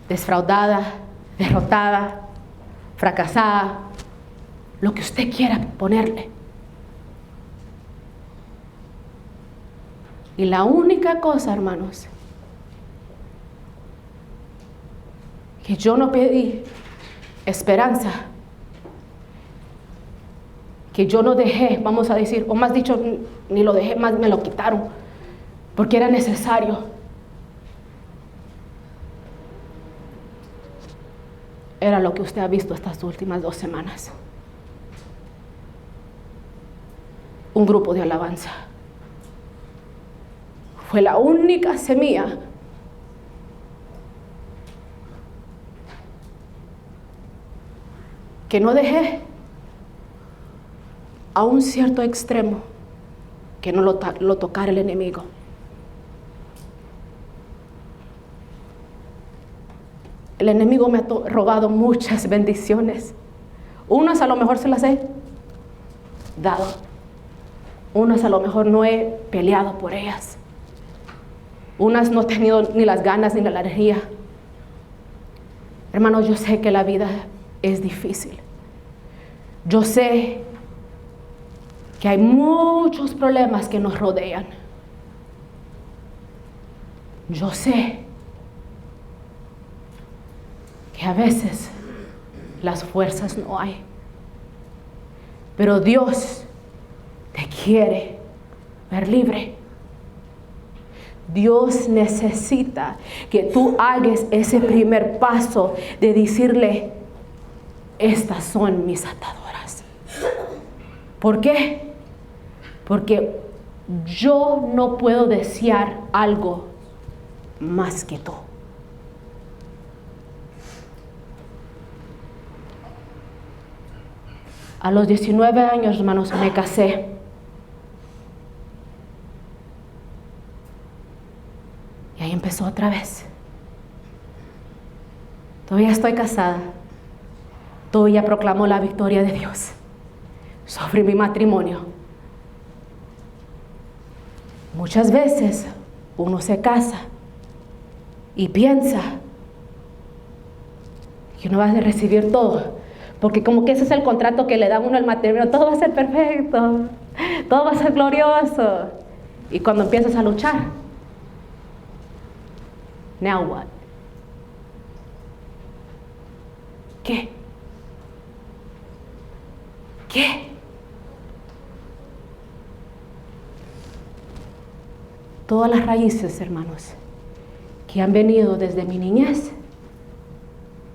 Speaker 1: defraudada, derrotada, fracasada, lo que usted quiera ponerle. Y la única cosa, hermanos, que yo no pedí esperanza, que yo no dejé, vamos a decir, o más dicho, ni lo dejé, más me lo quitaron, porque era necesario. Era lo que usted ha visto estas últimas 2 semanas. Un grupo de alabanza. Fue la única semilla que no dejé a un cierto extremo que no lo tocara el enemigo. El enemigo me ha robado muchas bendiciones. Unas a lo mejor se las he dado. Unas a lo mejor no he peleado por ellas. Unas no he tenido ni las ganas ni la energía. Hermanos, yo sé que la vida es difícil. Yo sé que hay muchos problemas que nos rodean. Yo sé que a veces las fuerzas no hay. Pero Dios te quiere ver libre. Dios necesita que tú hagas ese primer paso de decirle, estas son mis ataduras. ¿Por qué? Porque yo no puedo desear algo más que tú. A los 19 años, hermanos, me casé. Y ahí empezó otra vez. Todavía estoy casada. Todavía proclamo la victoria de Dios sobre mi matrimonio. Muchas veces uno se casa y piensa que uno va a recibir todo, porque como que ese es el contrato que le da uno al matrimonio, todo va a ser perfecto, todo va a ser glorioso. Y cuando empiezas a luchar, now what? ¿Qué? ¿Qué? Todas las raíces, hermanos, que han venido desde mi niñez,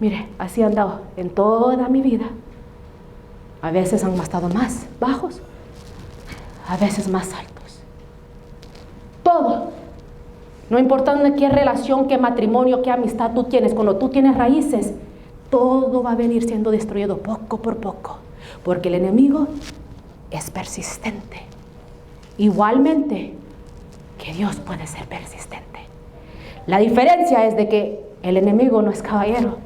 Speaker 1: mire, así han andado en toda mi vida. A veces han estado más bajos, a veces más altos. Todo. No importando qué relación, qué matrimonio, qué amistad tú tienes, cuando tú tienes raíces, todo va a venir siendo destruido poco por poco, porque el enemigo es persistente. Igualmente que Dios puede ser persistente. La diferencia es de que el enemigo no es caballero.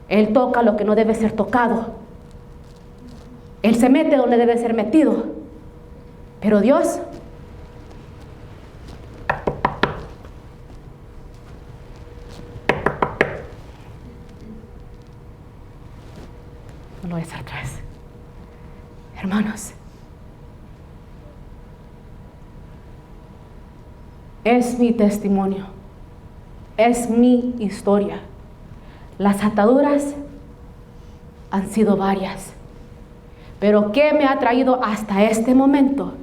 Speaker 1: Él toca lo que no debe ser tocado. Él se mete donde debe ser metido. Pero Dios no lo es atrás. Hermanos, es mi testimonio, es mi historia. Las ataduras han sido varias, pero ¿qué me ha traído hasta este momento?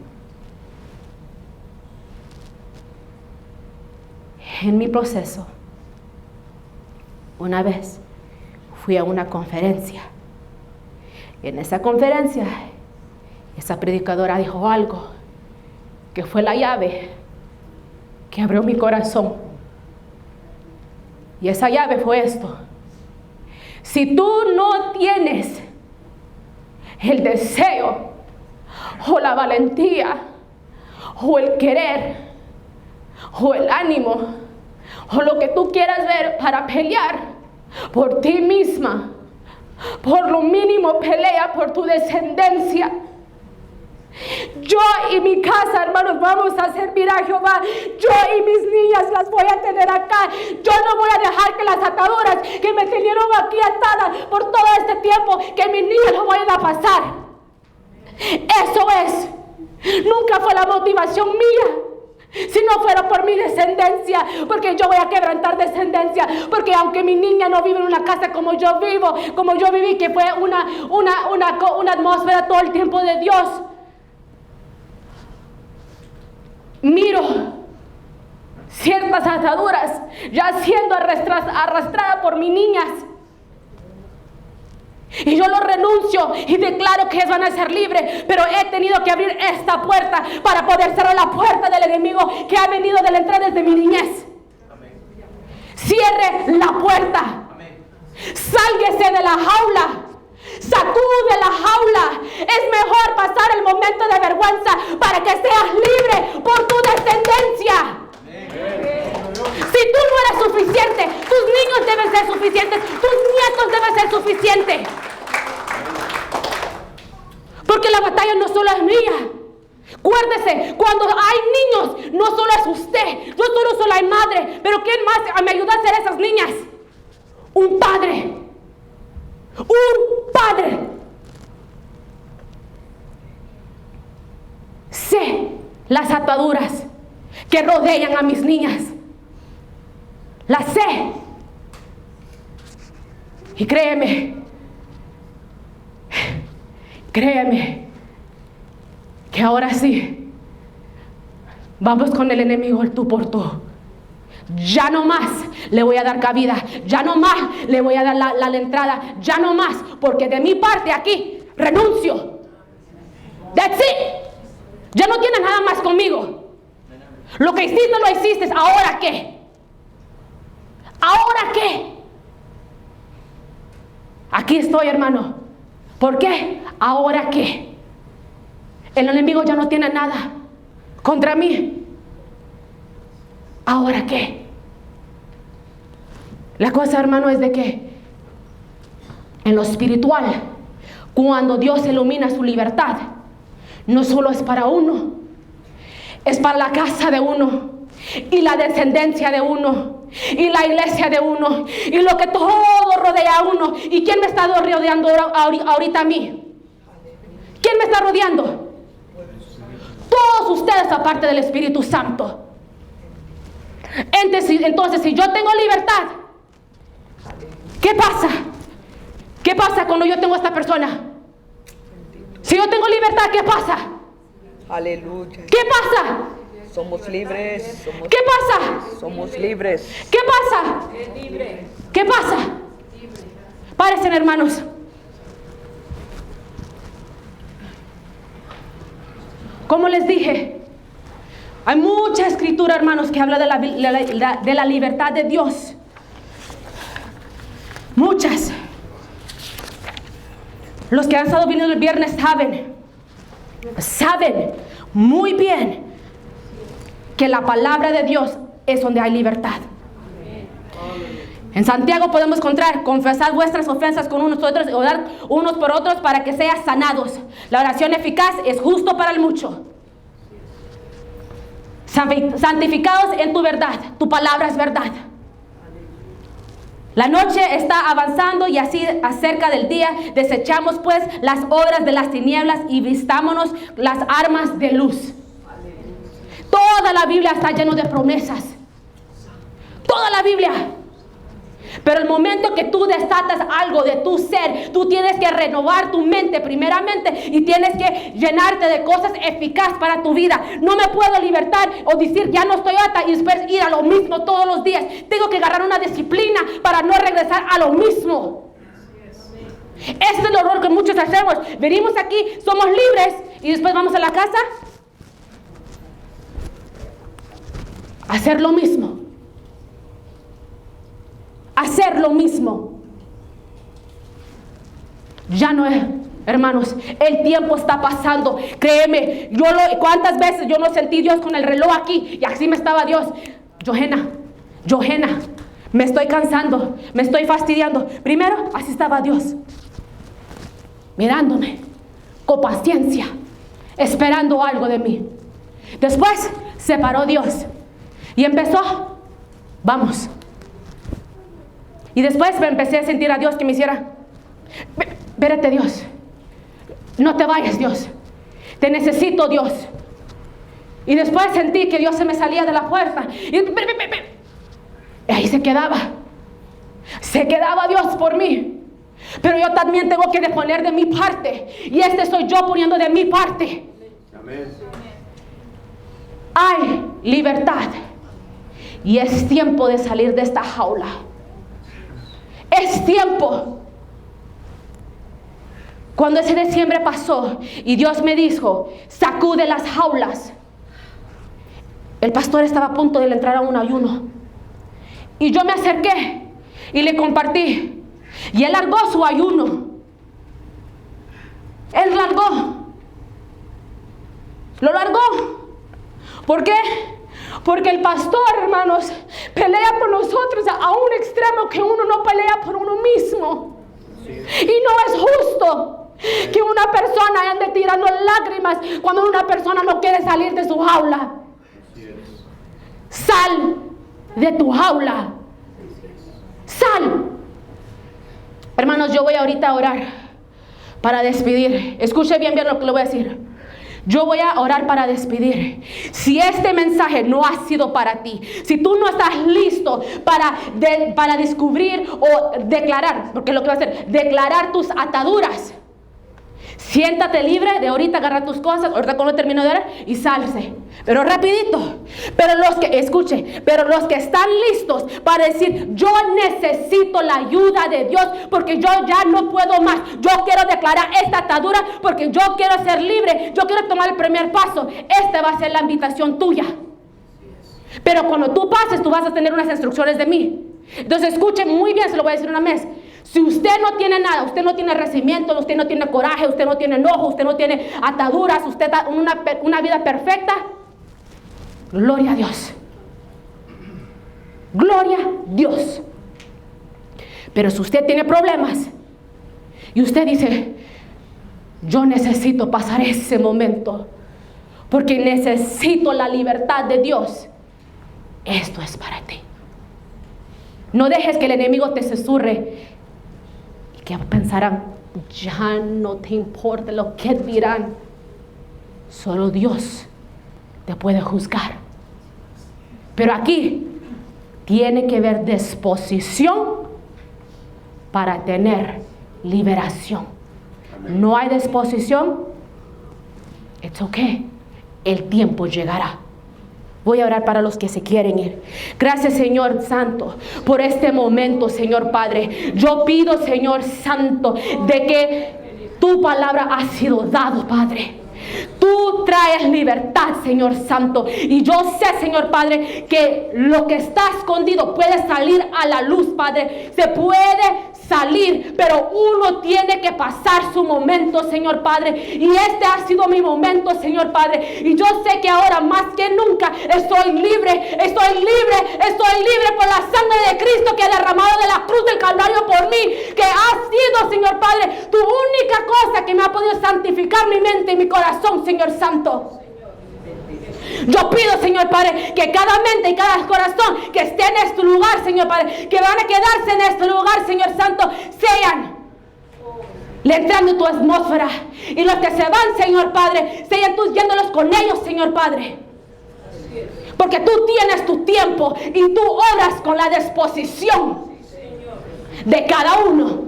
Speaker 1: En mi proceso, una vez fui a una conferencia. En esa conferencia, esa predicadora dijo algo que fue la llave que abrió mi corazón. Y esa llave fue esto: si tú no tienes el deseo o la valentía o el querer o el ánimo o lo que tú quieras ver para pelear por ti misma, por lo mínimo pelea por tu descendencia. Yo y mi casa, hermanos, vamos a servir a Jehová. Yo y mis niñas las voy a tener acá. Yo no voy a dejar que las ataduras que me tenieron aquí atadas por todo este tiempo, que mis niñas lo vayan a pasar. Eso es. Nunca fue la motivación mía. Si no fuera por mi descendencia, porque yo voy a quebrantar descendencia, porque aunque mi niña no vive en una casa como yo vivo, como yo viví, que fue una atmósfera todo el tiempo de Dios, miro ciertas ataduras ya siendo arrastrada por mis niñas. Y yo lo renuncio y declaro que ellas van a ser libres, pero he tenido que abrir esta puerta para poder cerrar la puerta del enemigo que ha venido de la entrada desde mi niñez. Amén. Cierre la puerta. Amén. Sálguese de la jaula. Sacude la jaula. Es mejor pasar el momento de vergüenza para que seas libre por tu descendencia. Si tú no eres suficiente, tus niños deben ser suficientes, tus nietos deben ser suficientes. Porque la batalla no solo es mía. Acuérdese, cuando hay niños, no solo es usted, no solo soy la madre, pero ¿quién más me ayuda a hacer esas niñas? Un padre. Un padre. Sé las ataduras que rodean a mis niñas. Las sé. Y créeme que ahora sí vamos con el enemigo el tú por tú. Ya no más le voy a dar cabida, ya no más le voy a dar la entrada, ya no más, porque de mi parte aquí renuncio. That's it. Ya no tienes nada más conmigo. Lo que hiciste lo hiciste. ¿Ahora qué? ¿Ahora qué? Aquí estoy, hermano. ¿Por qué? ¿Ahora qué? El enemigo ya no tiene nada contra mí. ¿Ahora qué? La cosa, hermano, es de que en lo espiritual, cuando Dios ilumina su libertad, no solo es para uno, es para la casa de uno, y la descendencia de uno, y la iglesia de uno, y lo que todo rodea a uno. ¿Y quién me está rodeando ahorita a mí? ¿Quién me está rodeando? Todos ustedes, aparte del Espíritu Santo. Entonces, si yo tengo libertad, ¿qué pasa? ¿Qué pasa cuando yo tengo a esta persona? Si yo tengo libertad, ¿qué pasa?
Speaker 3: Aleluya.
Speaker 1: ¿Qué pasa?
Speaker 3: Somos libres.
Speaker 1: ¿Qué pasa?
Speaker 3: Somos libres.
Speaker 1: ¿Qué pasa? ¿Qué pasa? Párense, hermanos. Como les dije, hay mucha escritura, hermanos, que habla de la libertad de Dios. Muchas. Los que han estado viniendo el viernes saben muy bien que la palabra de Dios es donde hay libertad. En Santiago podemos encontrar: confesad vuestras ofensas con unos otros, orar unos por otros para que sean sanados. La oración eficaz es justo para el mucho. Santificados en tu verdad, tu palabra es verdad. La noche está avanzando y así acerca del día. Desechamos pues las obras de las tinieblas y vistámonos las armas de luz. Toda la Biblia está llena de promesas. Toda la Biblia. Pero el momento que tú desatas algo de tu ser, tú tienes que renovar tu mente primeramente y tienes que llenarte de cosas eficaces para tu vida. No me puedo libertar o decir ya no estoy ata y después ir a lo mismo todos los días. Tengo que agarrar una disciplina para no regresar a lo mismo. Ese es el error que muchos hacemos. Venimos aquí, somos libres y después vamos a la casa a hacer lo mismo. Hacer lo mismo. Ya no es, hermanos, el tiempo está pasando. Créeme, cuántas veces yo no sentí Dios con el reloj aquí y así me estaba Dios. Johanna, me estoy cansando, me estoy fastidiando. Primero, así estaba Dios, mirándome con paciencia, esperando algo de mí. Después se paró Dios y empezó, vamos. Y después me empecé a sentir a Dios que me hiciera, espérate Dios, no te vayas Dios, te necesito Dios. Y después sentí que Dios se me salía de la puerta y ahí se quedaba Dios por mí. Pero yo también tengo que poner de mi parte, y soy yo poniendo de mi parte.
Speaker 2: Amén.
Speaker 1: Hay libertad y es tiempo de salir de esta jaula. Es tiempo. Cuando ese diciembre pasó y Dios me dijo, sacude las jaulas, el pastor estaba a punto de entrar a un ayuno. Y yo me acerqué y le compartí. Y él largó su ayuno. Él lo largó. ¿Por qué? Porque el pastor, hermanos, pelea por nosotros a un extremo que uno no pelea por uno mismo. Y no es justo que una persona ande tirando lágrimas cuando una persona no quiere salir de su jaula. Sal de tu jaula. Sal. Hermanos, yo voy ahorita a orar para despedir. Escuche bien lo que le voy a decir. Yo voy a orar para despedir. Si este mensaje no ha sido para ti, si tú no estás listo para descubrir o declarar, porque lo que va a hacer, declarar tus ataduras, siéntate libre de ahorita agarrar tus cosas, ahorita cuando termino de orar y salse. Pero rapidito. Pero los que están listos para decir, yo necesito la ayuda de Dios porque yo ya no puedo más. Yo quiero declarar esta atadura porque yo quiero ser libre. Yo quiero tomar el primer paso. Esta va a ser la invitación tuya. Pero cuando tú pases, tú vas a tener unas instrucciones de mí. Entonces escuchen muy bien, se lo voy a decir una vez. Si usted no tiene nada, usted no tiene resentimiento, usted no tiene coraje, usted no tiene enojo, usted no tiene ataduras, usted da una vida perfecta, gloria a Dios. Gloria a Dios. Pero si usted tiene problemas y usted dice, yo necesito pasar ese momento porque necesito la libertad de Dios, esto es para ti. No dejes que el enemigo te susurre y que pensarán, ya no te importa lo que dirán. Solo Dios te puede juzgar. Pero aquí tiene que haber disposición para tener liberación. No hay disposición, it's okay. El tiempo llegará. Voy a orar para los que se quieren ir. Gracias, Señor Santo, por este momento, Señor Padre. Yo pido, Señor Santo, de que tu palabra ha sido dado, Padre. Tú traes libertad, Señor Santo. Y yo sé, Señor Padre, que lo que está escondido puede salir a la luz, Padre. Se puede salir, pero uno tiene que pasar su momento, Señor Padre. Y este ha sido mi momento, Señor Padre. Y yo sé que ahora más que nunca estoy libre por la sangre de Cristo que ha derramado de la cruz del Calvario por mí, que ha sido, Señor Padre, tu única cosa que me ha podido santificar mi mente y mi corazón, Señor Santo. Yo pido, Señor Padre, que cada mente y cada corazón que esté en este lugar, Señor Padre, que van a quedarse en este lugar, Señor Santo, sean entrando tu atmósfera. Y los que se van, Señor Padre, sean tú yéndolos con ellos, Señor Padre. Porque tú tienes tu tiempo y tú obras con la disposición de cada uno.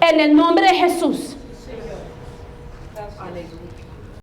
Speaker 1: En el nombre de Jesús.
Speaker 3: Aleluya.